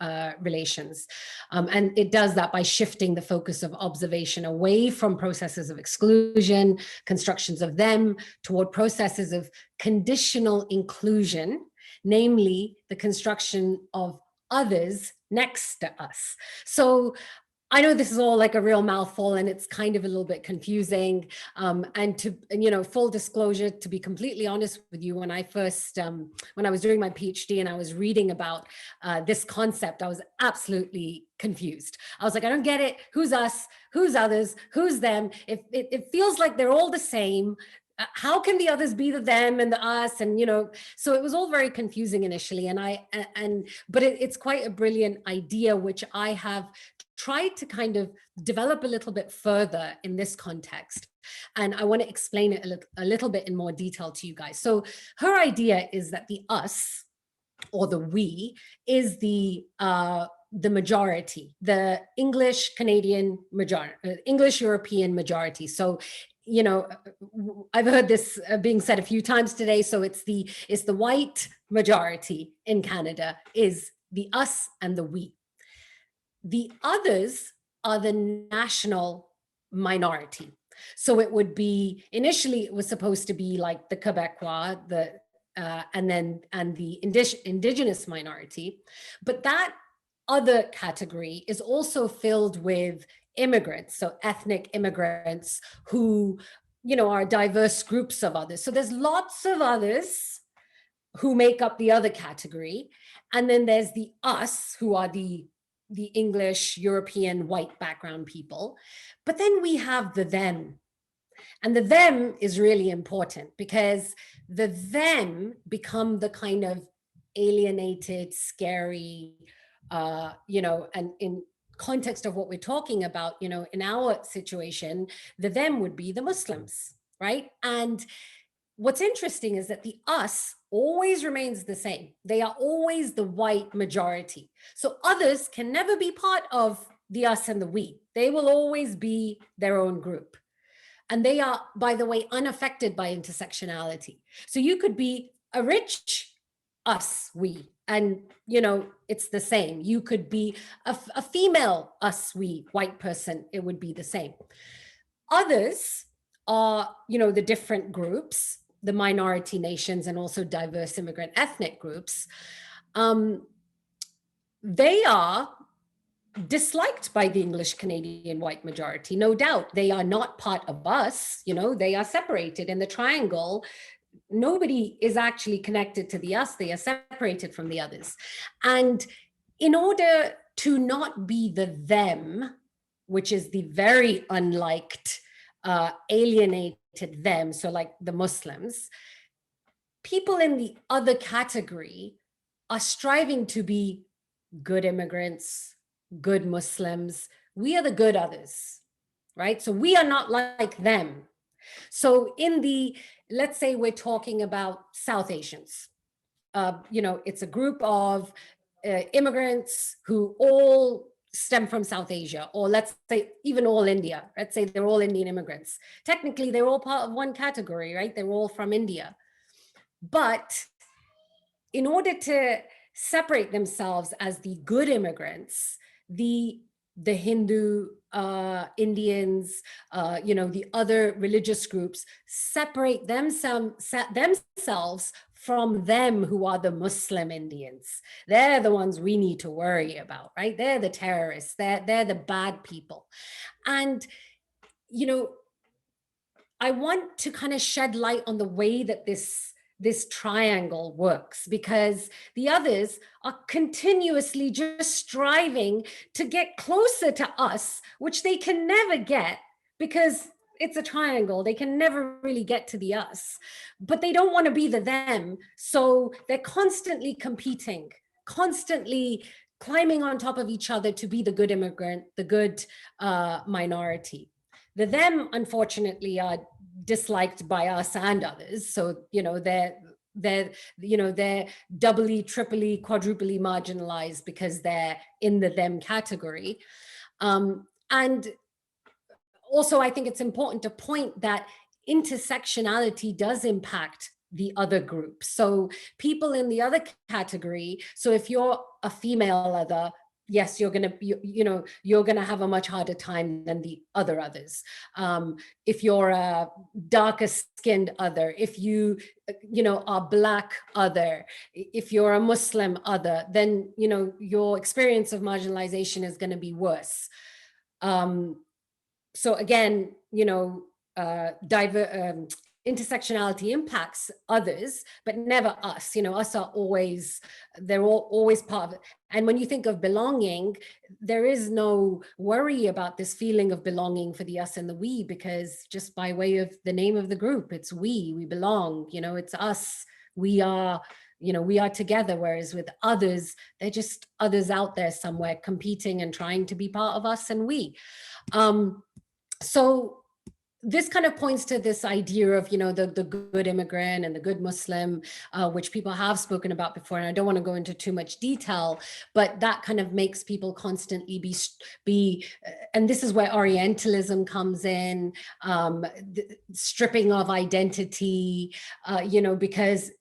relations. And it does that by shifting the focus of observation away from processes of exclusion, constructions of them, toward processes of conditional inclusion, namely the construction of others next to us. So I know this is all like a real mouthful and it's kind of a little bit confusing. And full disclosure, to be completely honest with you, when I was doing my PhD and I was reading about this concept, I was absolutely confused. I was like, I don't get it. Who's us? Who's others? Who's them? It feels like they're all the same. How can the others be the them and the us? And, so it was all very confusing initially. But it's quite a brilliant idea, which I have tried to kind of develop a little bit further in this context. And I want to explain it a little bit in more detail to you guys. So her idea is that the us, or the we, is the majority, the English Canadian majority, English European majority. So I've heard this being said a few times today. So it's the white majority in Canada is the us and the we. The others are the national minority. So it would be, initially it was supposed to be like the Quebecois, and the indigenous minority, but that other category is also filled with immigrants, so ethnic immigrants who, are diverse groups of others. So there's lots of others who make up the other category. And then there's the us, who are the English, European, white background people. But then we have the them. And the them is really important because the them become the kind of alienated, scary, and in context of what we're talking about, in our situation, the them would be the Muslims, right? And what's interesting is that the us always remains the same. They are always the white majority. So others can never be part of the us and the we. They will always be their own group. And they are, by the way, unaffected by intersectionality. So you could be a rich us, we, and it's the same. You could be a female us, we, white person, it would be the same. Others are, the different groups, the minority nations, and also diverse immigrant ethnic groups. They are disliked by the English Canadian white majority, no doubt. They are not part of us, they are separated in the triangle. Nobody is actually connected to the us, they are separated from the others. And in order to not be the them, which is the very unliked, alienated them, so like the Muslims, people in the other category are striving to be good immigrants, good Muslims. We are the good others, right? So we are not like them. So in the, let's say we're talking about South Asians, it's a group of immigrants who all stem from South Asia, or let's say even all India. Let's say they're all Indian immigrants. Technically, they're all part of one category, right? They're all from India. But in order to separate themselves as the good immigrants, the Hindu, Indians, the other religious groups separate themselves from them who are the Muslim Indians. They're the ones we need to worry about, right? They're the terrorists, they're the bad people. And, I want to kind of shed light on the way that this triangle works, because the others are continuously just striving to get closer to us, which they can never get because it's a triangle. They can never really get to the us, but they don't want to be the them. So they're constantly competing, constantly climbing on top of each other to be the good immigrant, the good minority. The them, unfortunately, are disliked by us and others. So, they're doubly, triply, quadruply marginalized because they're in the them category. And also, I think it's important to point that intersectionality does impact the other group. So people in the other category, so if you're a female other, yes, you're gonna have a much harder time than the others. If you're a darker skinned other, if you are Black other, if you're a Muslim other, then your experience of marginalization is going to be worse. So again, intersectionality impacts others, but never us. Us are always, they're always part of it. And when you think of belonging, there is no worry about this feeling of belonging for the us and the we, because just by way of the name of the group, it's we belong, it's us, we are together. Whereas with others, they're just others out there somewhere competing and trying to be part of us and we. So this kind of points to this idea of, the good immigrant and the good Muslim, which people have spoken about before. And I don't want to go into too much detail, but that kind of makes people constantly be and this is where Orientalism comes in, stripping of identity, because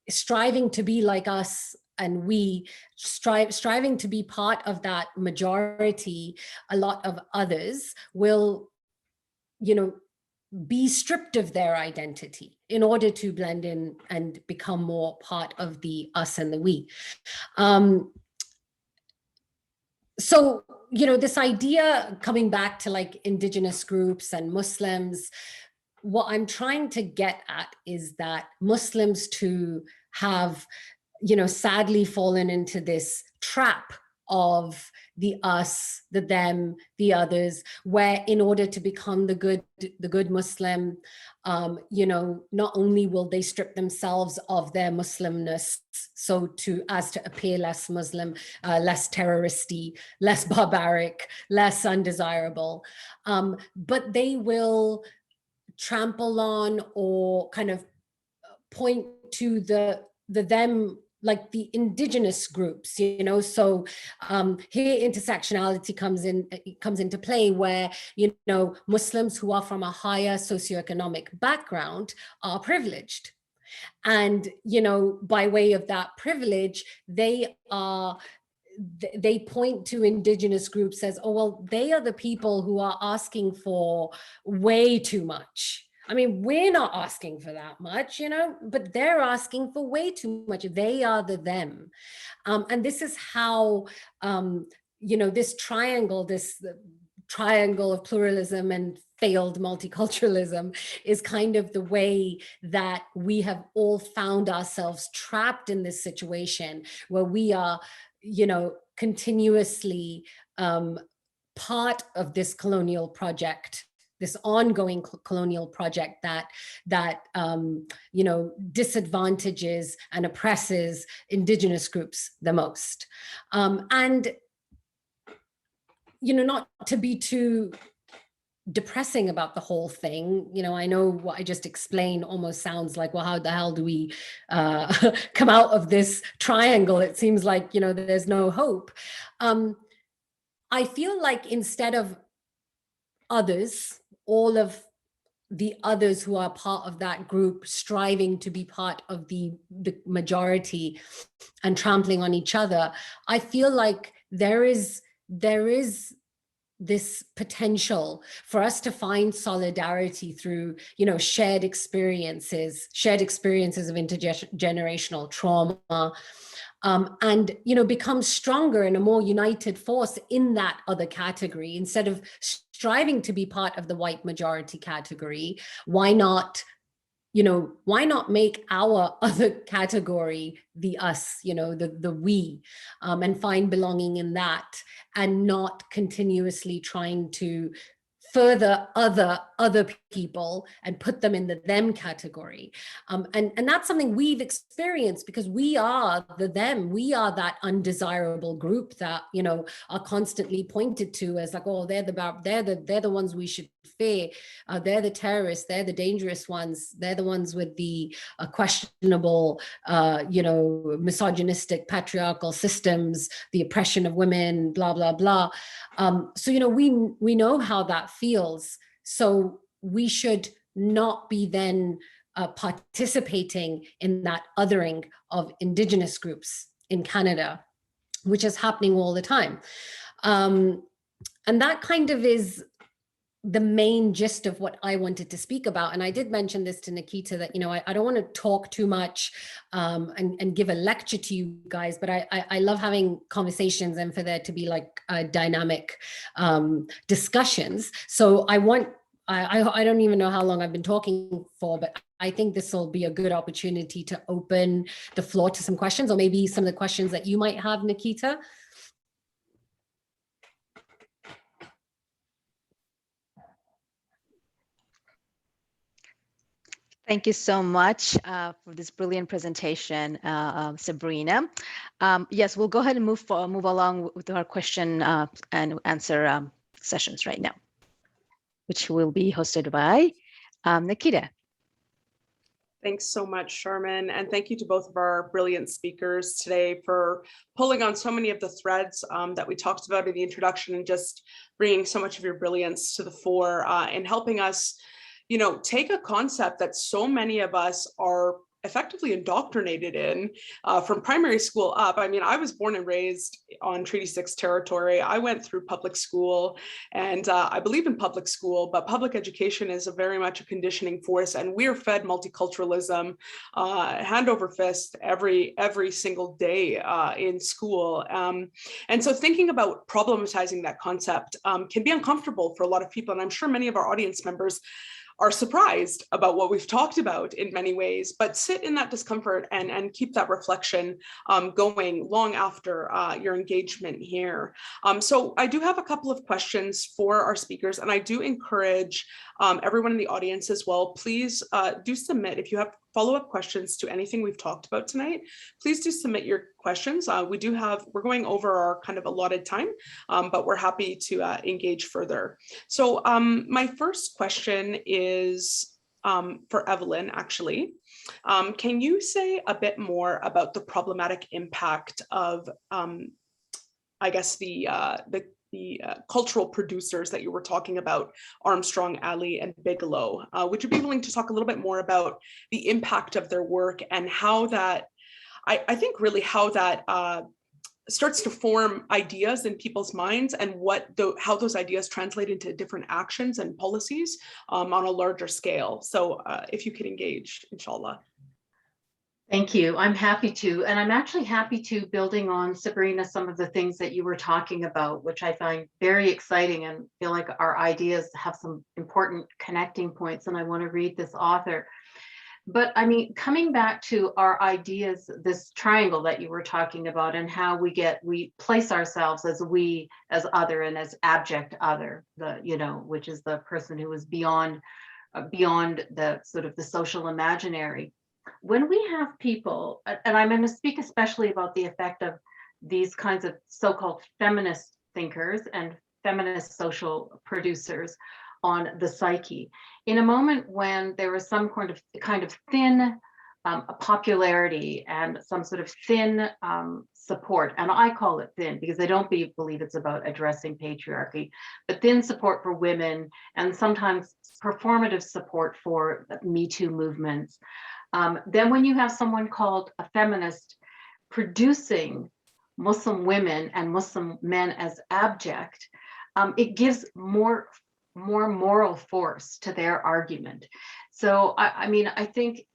striving to be like us and we striving to be part of that majority, a lot of others will be stripped of their identity in order to blend in and become more part of the us and the we. So, this idea, coming back to like indigenous groups and Muslims, what I'm trying to get at is that Muslims too have, sadly fallen into this trap of the us, the them, the others, where in order to become the good Muslim, not only will they strip themselves of their Muslimness, so as to appear less Muslim, less terroristy, less barbaric, less undesirable, but they will trample on or kind of point to the them, like the indigenous groups, so here intersectionality comes into play, where Muslims who are from a higher socioeconomic background are privileged, and by way of that privilege, they point to indigenous groups as, oh well, they are the people who are asking for way too much. I mean, we're not asking for that much, but they're asking for way too much. They are the them. And this is how, this triangle of pluralism and failed multiculturalism is kind of the way that we have all found ourselves trapped in this situation where we are, continuously part of this colonial project this ongoing colonial project that disadvantages and oppresses indigenous groups the most. And not to be too depressing about the whole thing, I know what I just explained almost sounds like, well, how the hell do we come out of this triangle? It seems like there's no hope. I feel like instead of others, all of the others who are part of that group striving to be part of the majority and trampling on each other, I feel like there is this potential for us to find solidarity through, shared experiences of intergenerational trauma, and become stronger and a more united force in that other category. Instead of striving to be part of the white majority category, why not make our other category the us, the we, and find belonging in that, and not continuously trying to further other people and put them in the them category. And that's something we've experienced, because we are the them. We are that undesirable group that, are constantly pointed to as like, oh, they're the ones we should fear. They're the terrorists. They're the dangerous ones. They're the ones with the questionable, misogynistic, patriarchal systems, the oppression of women, blah, blah, blah. So, we know how that feels. So we should not be then participating in that othering of Indigenous groups in Canada, which is happening all the time. And that kind of is the main gist of what I wanted to speak about. And I did mention this to Nikita that, I don't want to talk too much and give a lecture to you guys, but I love having conversations and for there to be like dynamic discussions. So I don't even know how long I've been talking for, but I think this will be a good opportunity to open the floor to some questions, or maybe some of the questions that you might have, Nikita. Thank you so much for this brilliant presentation, Sabrina. Yes, we'll go ahead and move along with our question and answer sessions right now, which will be hosted by Nikita. Thanks so much, Sharman. And thank you to both of our brilliant speakers today for pulling on so many of the threads that we talked about in the introduction, and just bringing so much of your brilliance to the fore and helping us take a concept that so many of us are effectively indoctrinated in from primary school up. I mean, I was born and raised on Treaty 6 territory. I went through public school, and I believe in public school, but public education is very much a conditioning force, and we're fed multiculturalism hand over fist every single day in school. And so thinking about problematizing that concept can be uncomfortable for a lot of people, and I'm sure many of our audience members are surprised about what we've talked about in many ways, but sit in that discomfort and keep that reflection going long after your engagement here. So I do have a couple of questions for our speakers, and I do encourage everyone in the audience as well. Please do submit, if you have follow-up questions to anything we've talked about tonight, please do submit your questions. We're going over our kind of allotted time, but we're happy to engage further. So my first question is for Evelyn, actually. Can you say a bit more about the problematic impact of, I guess, the cultural producers that you were talking about, Armstrong, Ali, and Bigelow? Would you be willing to talk a little bit more about the impact of their work and how that, I think really how that starts to form ideas in people's minds, and how those ideas translate into different actions and policies on a larger scale? So if you could engage, inshallah. Thank you. I'm happy to. And I'm actually happy to, building on, Sabrina, some of the things that you were talking about, which I find very exciting and feel like our ideas have some important connecting points. And I want to read this author. But I mean, coming back to our ideas, this triangle that you were talking about, and how we place ourselves as we, as other, and as abject other, which is the person who is beyond the sort of the social imaginary. When we have people, and I'm going to speak especially about the effect of these kinds of so-called feminist thinkers and feminist social producers on the psyche, in a moment when there was some kind of thin popularity and some sort of thin support, and I call it thin because I don't believe it's about addressing patriarchy, but thin support for women and sometimes performative support for Me Too movements. Then when you have someone called a feminist producing Muslim women and Muslim men as abject, it gives more moral force to their argument. So I think,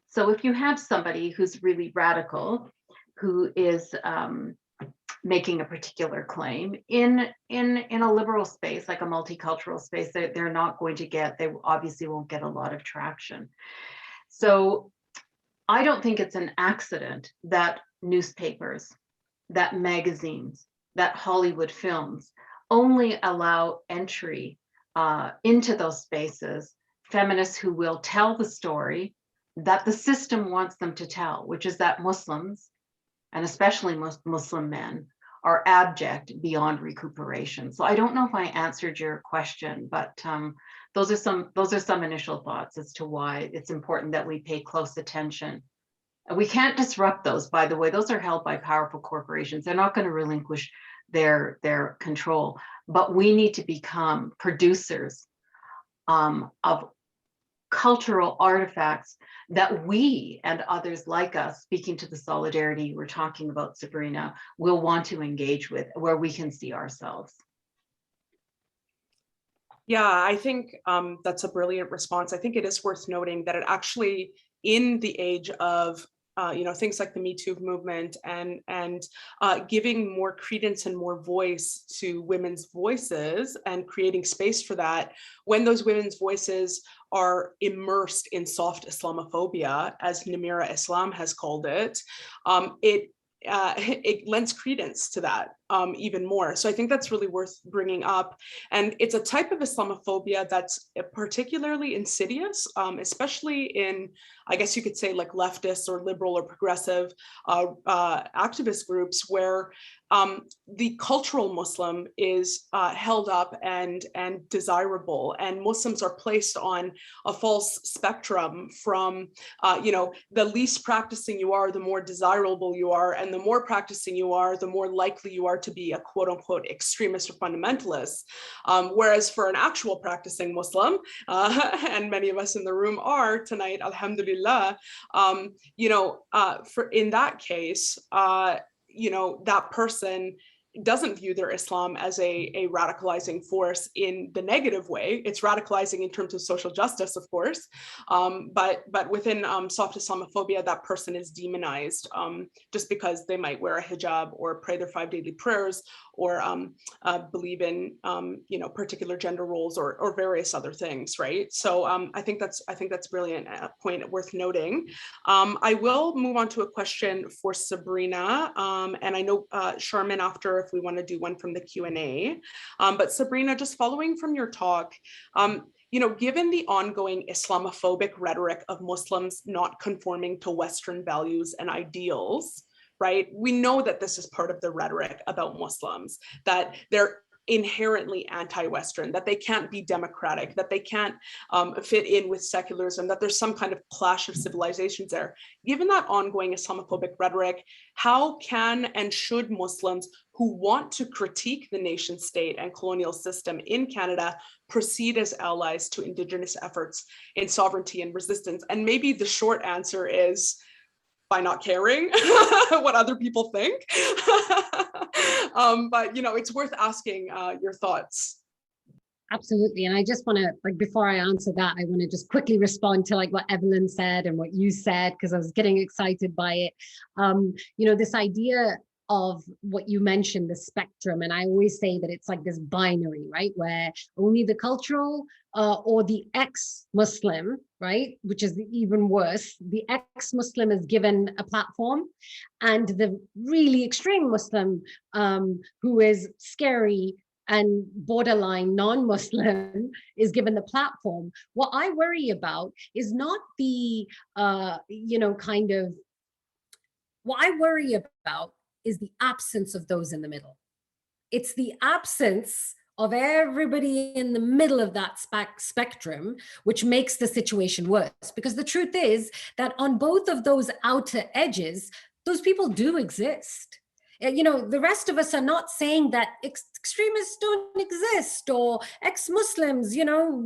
so if you have somebody who's really radical, who is making a particular claim in a liberal space, like a multicultural space, they're not going to get, they obviously won't get a lot of traction. So I don't think it's an accident that newspapers, that magazines, that Hollywood films only allow entry into those spaces, feminists who will tell the story that the system wants them to tell, which is that Muslims, and especially Muslim men, are abject beyond recuperation. So I don't know if I answered your question, but those are some initial thoughts as to why it's important that we pay close attention. We can't disrupt those, by the way. Those are held by powerful corporations. They're not going to relinquish their control, but we need to become producers of cultural artifacts that we and others like us, speaking to the solidarity you were talking about, Sabrina, will want to engage with, where we can see ourselves. Yeah, I think that's a brilliant response. I think it is worth noting that it actually, in the age of things like the Me Too movement and giving more credence and more voice to women's voices and creating space for that, when those women's voices are immersed in soft Islamophobia, as Namira Islam has called it, it lends credence to that even more. So I think that's really worth bringing up. And it's a type of Islamophobia that's particularly insidious, especially in, I guess you could say, like leftist or liberal or progressive activist groups, where the cultural Muslim is held up and desirable, and Muslims are placed on a false spectrum from, the least practicing you are, the more desirable you are, and the more practicing you are, the more likely you are to be a quote unquote extremist or fundamentalist. Whereas for an actual practicing Muslim, and many of us in the room are tonight, alhamdulillah, for in that case, that person doesn't view their Islam as a radicalizing force in the negative way. It's radicalizing in terms of social justice, of course, but within soft Islamophobia, that person is demonized just because they might wear a hijab or pray their 5 daily prayers or believe in particular gender roles or various other things, right? So I think that's a brilliant point worth noting. I will move on to a question for Sabrina, and I know Sharmin after if we want to do one from the Q&A. But Sabrina, just following from your talk, given the ongoing Islamophobic rhetoric of Muslims not conforming to Western values and ideals, right? We know that this is part of the rhetoric about Muslims, that they're inherently anti-Western, that they can't be democratic, that they can't fit in with secularism, that there's some kind of clash of civilizations there. Given that ongoing Islamophobic rhetoric, how can and should Muslims who want to critique the nation state and colonial system in Canada proceed as allies to Indigenous efforts in sovereignty and resistance? And maybe the short answer is by not caring what other people think. But it's worth asking your thoughts. Absolutely. And I just want to, before I answer that, I want to just quickly respond to what Evelyn said and what you said, because I was getting excited by it. This idea of what you mentioned, the spectrum. And I always say that it's like this binary, right? Where only the cultural or the ex-Muslim, right? Which is even worse. The ex-Muslim is given a platform, and the really extreme Muslim who is scary and borderline non-Muslim is given the platform. What I worry about is not the, what I worry about is the absence of those in the middle. It's the absence of everybody in the middle of that spectrum, which makes the situation worse. Because the truth is that on both of those outer edges, those people do exist. The rest of us are not saying that extremists don't exist, or ex-Muslims,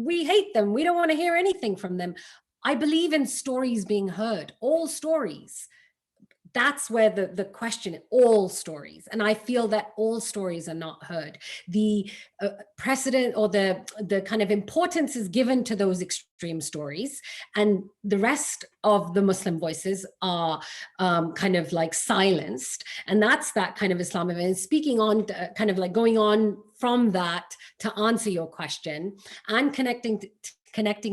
we hate them. We don't want to hear anything from them. I believe in stories being heard, all stories. That's where the question, all stories. And I feel that all stories are not heard. The precedent or the kind of importance is given to those extreme stories, and the rest of the Muslim voices are kind of like silenced. And that's that kind of Islamophobia. And speaking on kind of like going on from that to answer your question and connecting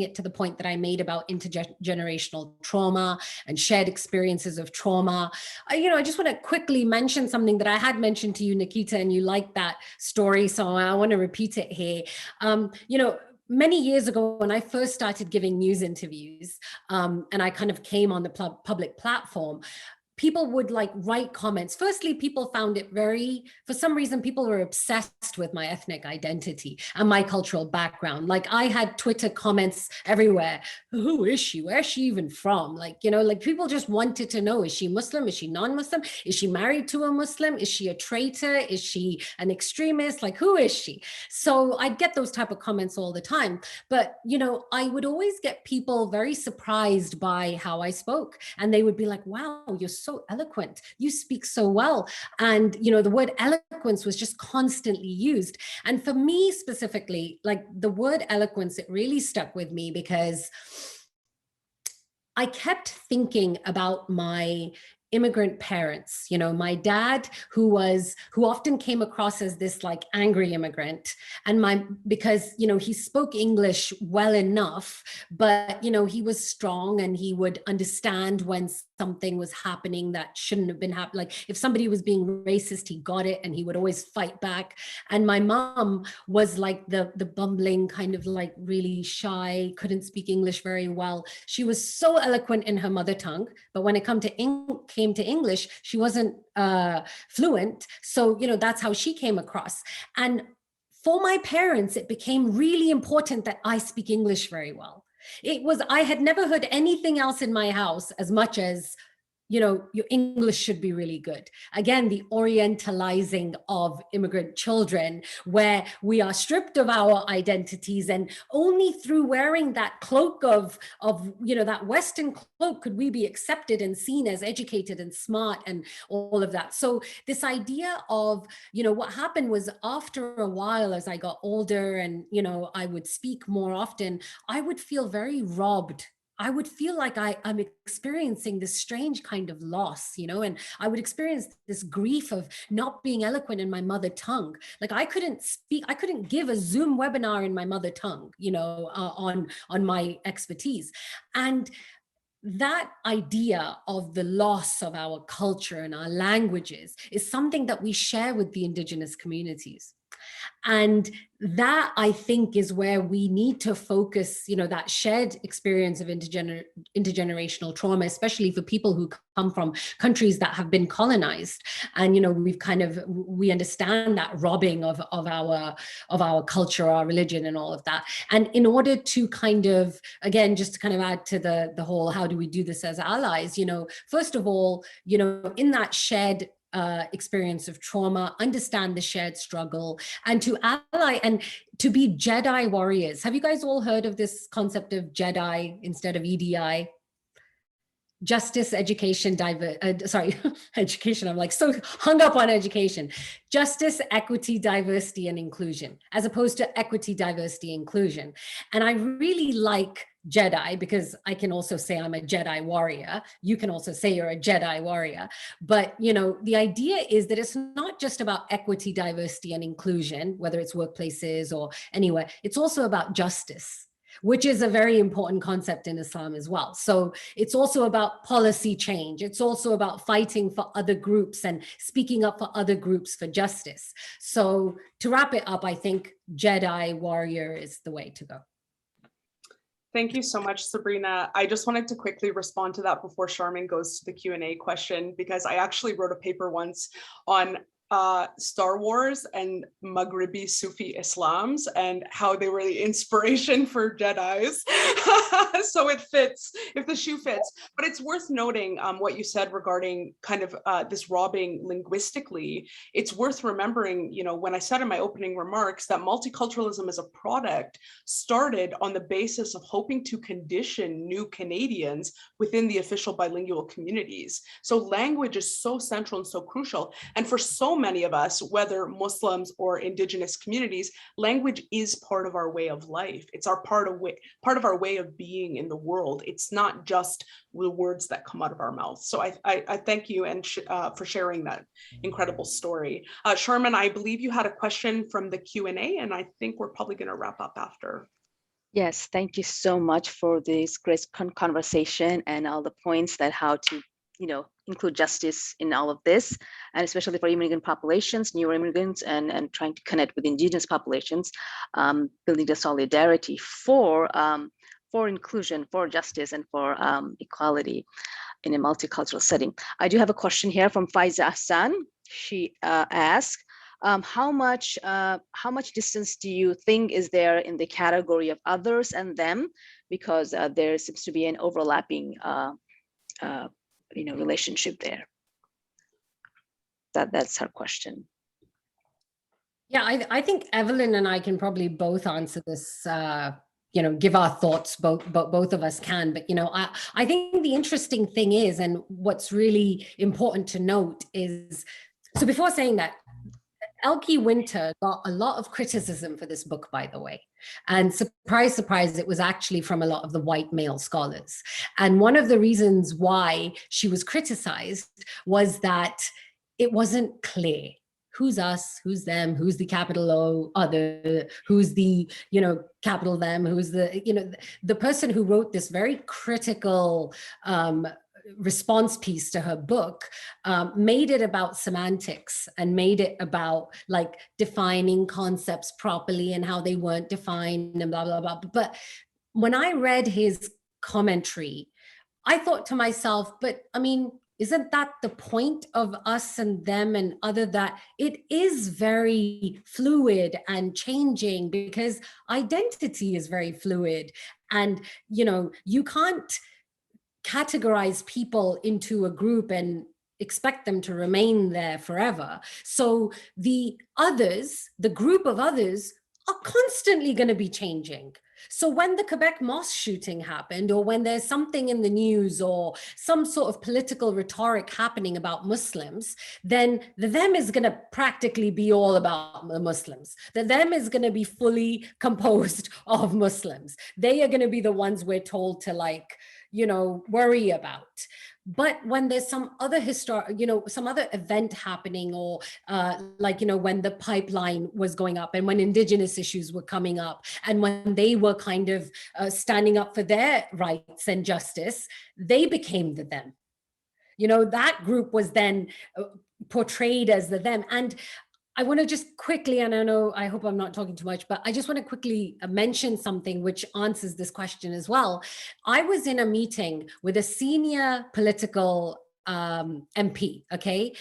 it to the point that I made about intergenerational trauma and shared experiences of trauma. I just want to quickly mention something that I had mentioned to you, Nikita, and you liked that story, so I want to repeat it here. Many years ago, when I first started giving news interviews, and I kind of came on the public platform, people would like write comments. Firstly, people found it for some reason, people were obsessed with my ethnic identity and my cultural background. Like I had Twitter comments everywhere. Who is she? Where is she even from? Like people just wanted to know, is she Muslim? Is she non-Muslim? Is she married to a Muslim? Is she a traitor? Is she an extremist? Like, who is she? So I'd get those type of comments all the time. But, I would always get people very surprised by how I spoke. And they would be like, wow, you're so eloquent. You speak so well. And, the word eloquence was just constantly used. And for me specifically, like the word eloquence, it really stuck with me because I kept thinking about my immigrant parents, my dad, who often came across as this like angry immigrant, and because he spoke English well enough, but he was strong and he would understand when something was happening that shouldn't have been happening. Like if somebody was being racist, he got it and he would always fight back. And my mom was like the bumbling, kind of like really shy, couldn't speak English very well. She was so eloquent in her mother tongue, but when it came to English, she wasn't fluent. So, that's how she came across. And for my parents, it became really important that I speak English very well. I had never heard anything else in my house as much as, your English should be really good. Again, the Orientalizing of immigrant children, where we are stripped of our identities, and only through wearing that cloak of that Western cloak could we be accepted and seen as educated and smart and all of that. So this idea of, what happened was, after a while, as I got older and, I would speak more often, I would feel very robbed. I would feel like I'm experiencing this strange kind of loss, and I would experience this grief of not being eloquent in my mother tongue. Like I couldn't give a Zoom webinar in my mother tongue, on my expertise. And that idea of the loss of our culture and our languages is something that we share with the indigenous communities. And that, I think, is where we need to focus, that shared experience of intergenerational trauma, especially for people who come from countries that have been colonized. And, we understand that robbing of our culture, our religion, and all of that. And in order to again, just to kind of add to the whole, how do we do this as allies? First of all, in that shared experience of trauma, understand the shared struggle, and to ally and to be Jedi warriors. Have you guys all heard of this concept of Jedi instead of EDI? Justice, education, education. I'm like so hung up on education. Justice, equity, diversity, and inclusion, as opposed to equity, diversity, inclusion. And I really like Jedi, because I can also say I'm a Jedi warrior. You can also say you're a Jedi warrior. But, you know, the idea is that it's not just about equity, diversity, and inclusion, whether it's workplaces or anywhere. It's also about justice, which is a very important concept in Islam as well. So it's also about policy change. It's also about fighting for other groups and speaking up for other groups for justice. So to wrap it up, I think Jedi warrior is the way to go. Thank you so much, Sabrina. I just wanted to quickly respond to that before Charmin goes to the Q&A question, because I actually wrote a paper once on Star Wars and Maghribi Sufi Islams and how they were the inspiration for Jedis. So it fits, if the shoe fits. But it's worth noting what you said regarding kind of this robbing linguistically. It's worth remembering, you know, when I said in my opening remarks that multiculturalism as a product started on the basis of hoping to condition new Canadians within the official bilingual communities. So language is so central and so crucial. And for so many of us, whether Muslims or Indigenous communities, language is part of our way of life. It's our part of our way of being in the world. It's not just the words that come out of our mouths. So I thank you and for sharing that incredible story. Sharman, I believe you had a question from the Q&A, and I think we're probably going to wrap up after. Yes, thank you so much for this great conversation and all the points that how to, you know, include justice in all of this, and especially for immigrant populations, newer immigrants, and trying to connect with indigenous populations, building the solidarity for inclusion, for justice, and for equality in a multicultural setting. I do have a question here from Faiza Hassan. She asked, how much distance do you think is there in the category of others and them? Because there seems to be an overlapping you know, relationship there. That's her question. Yeah, I think Evelyn and I can probably both answer this, you know, give our thoughts, both of us can. But, you know, I think the interesting thing is, and what's really important to note is, so before saying that, Elke Winter got a lot of criticism for this book, by the way. And surprise, surprise, it was actually from a lot of the white male scholars. And one of the reasons why she was criticized was that it wasn't clear. Who's us, who's them, who's the capital O, other, who's the, you know, capital them, who's the, you know, the person who wrote this very critical response piece to her book made it about semantics and made it about like defining concepts properly and how they weren't defined and blah, blah, blah. But when I read his commentary, I thought to myself, but I mean, isn't that the point of us and them and other, that it is very fluid and changing, because identity is very fluid. And, you know, you can't categorize people into a group and expect them to remain there forever. So the others, the group of others, are constantly going to be changing. So when the Quebec mosque shooting happened, or when there's something in the news or some sort of political rhetoric happening about Muslims, then the them is going to practically be all about the Muslims. The them is going to be fully composed of Muslims. They are going to be the ones we're told to, like, you know, worry about. But when there's some other you know, some other event happening, or like, you know, when the pipeline was going up and when Indigenous issues were coming up and when they were kind of standing up for their rights and justice, they became the them. You know, that group was then portrayed as the them. And I want to just quickly, and I hope I'm not talking too much, but I just want to quickly mention something which answers this question as well. I was in a meeting with a senior political MP, okay,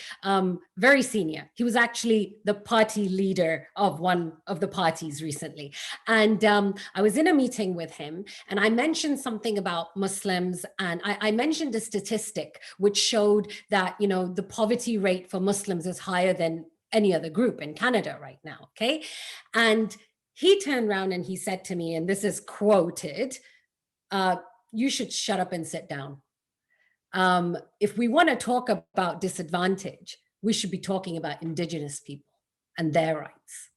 very senior. He was actually the party leader of one of the parties recently. And I was in a meeting with him, and I mentioned something about Muslims, and I mentioned a statistic which showed that, you know, the poverty rate for Muslims is higher than any other group in Canada right now, okay? And he turned around and he said to me, and this is quoted, you should shut up and sit down. If we want to talk about disadvantage, we should be talking about Indigenous people and their rights.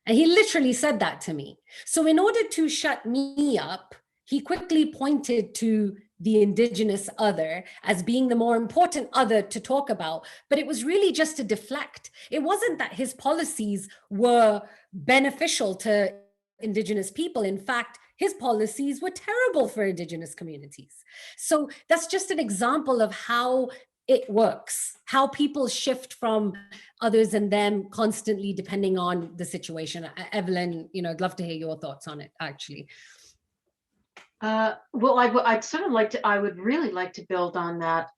And he literally said that to me. So in order to shut me up, he quickly pointed to the indigenous other as being the more important other to talk about, but it was really just to deflect. It wasn't that his policies were beneficial to indigenous people. In fact, his policies were terrible for indigenous communities. So that's just an example of how it works, how people shift from others and them constantly depending on the situation. Evelyn, I'd love to hear your thoughts on it, actually. Well, I would really like to build on that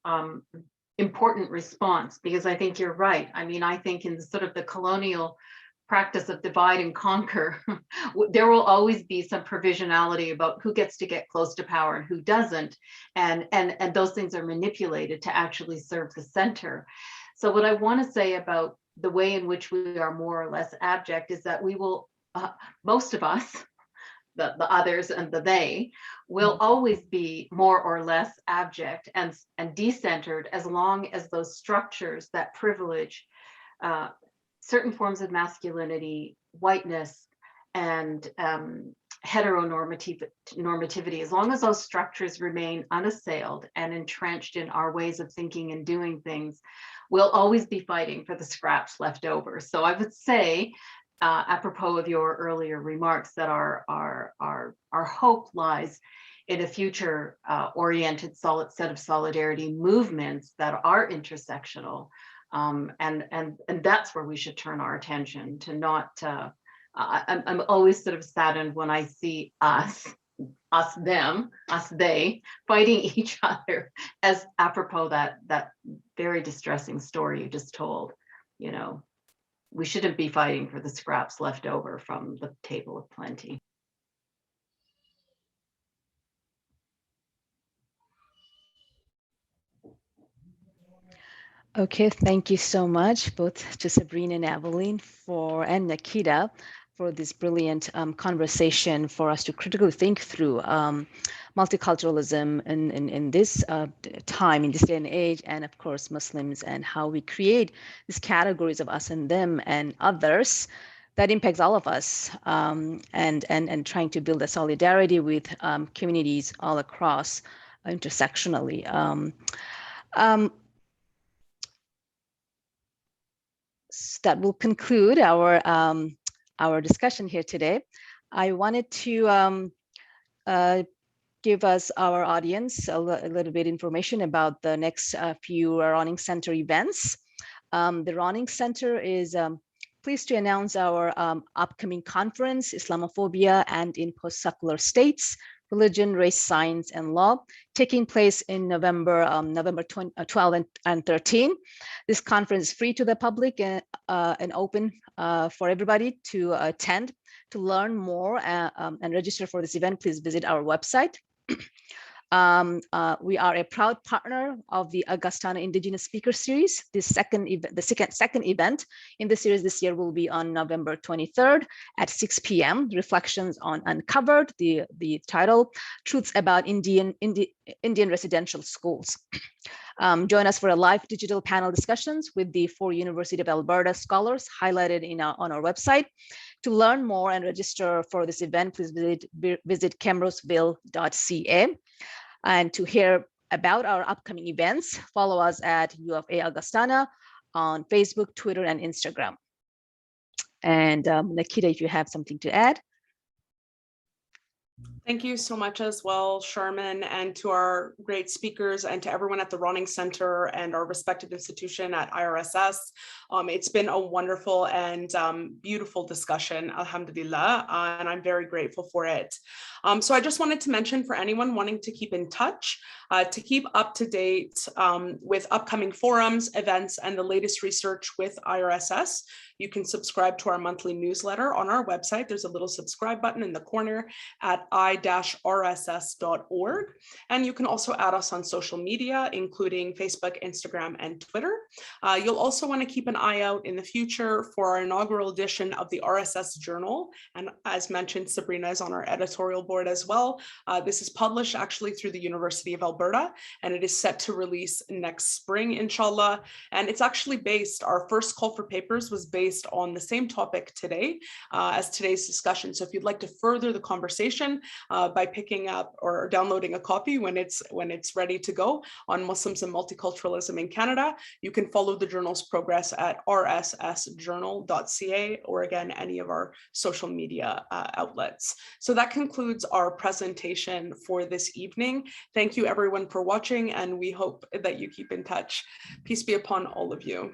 important response, because I think you're right. I mean, I think in sort of the colonial practice of divide and conquer, there will always be some provisionality about who gets to get close to power and who doesn't. And those things are manipulated to actually serve the center. So what I want to say about the way in which we are more or less abject is that we will, most of us, the others and the they, will always be more or less abject and decentered as long as those structures that privilege certain forms of masculinity, whiteness, and heteronormativity, as long as those structures remain unassailed and entrenched in our ways of thinking and doing things, we'll always be fighting for the scraps left over. So I would say, apropos of your earlier remarks, that our hope lies in a future oriented solid set of solidarity movements that are intersectional. And that's where we should turn our attention, to not, I'm always sort of saddened when I see us, them, they fighting each other, as apropos that very distressing story you just told. We shouldn't be fighting for the scraps left over from the table of plenty. Okay, thank you so much, both to Sabrina and Evelyn and Nikita for this brilliant conversation, for us to critically think through multiculturalism in this time, in this day and age, and of course Muslims, and how we create these categories of us and them and others that impacts all of us, and trying to build a solidarity with communities all across intersectionally. That will conclude our discussion here today. I wanted to give us, our audience, a little bit information about the next few Ronning Center events. The Ronning Center is pleased to announce our upcoming conference, Islamophobia and in Post-Secular States, Religion, Race, Science, and Law, taking place in November 12 and 13. This conference is free to the public and open for everybody to attend. To learn more and register for this event, please visit our website. We are a proud partner of the Augustana Indigenous Speaker Series. The second event in the series this year will be on November 23rd at 6 p.m. Reflections on Uncovered, the title, Truths About Indian Residential Schools. Join us for a live digital panel discussions with the 4 University of Alberta scholars highlighted on our website. To learn more and register for this event, please visit camrosville.ca. And to hear about our upcoming events, follow us at U of A Augustana on Facebook, Twitter, and Instagram. And Nikita, if you have something to add. Thank you so much as well, Sharman, and to our great speakers and to everyone at the Ronning Center and our respective institution at IRSS. It's been a wonderful and beautiful discussion, alhamdulillah, and I'm very grateful for it. So I just wanted to mention, for anyone wanting to keep in touch, to keep up to date with upcoming forums, events, and the latest research with IRSS, you can subscribe to our monthly newsletter on our website. There's a little subscribe button in the corner at i-rss.org. And you can also add us on social media, including Facebook, Instagram, and Twitter. You'll also want to keep an eye out in the future for our inaugural edition of the RSS Journal. And as mentioned, Sabrina is on our editorial board as well. This is published actually through the University of Alberta, and it is set to release next spring, inshallah. And it's actually based, our first call for papers was based on the same topic today as today's discussion. So if you'd like to further the conversation by picking up or downloading a copy when it's ready to go on Muslims and multiculturalism in Canada, you can follow the journal's progress at rssjournal.ca, or again, any of our social media outlets. So that concludes our presentation for this evening. Thank you everyone for watching, and we hope that you keep in touch. Peace be upon all of you.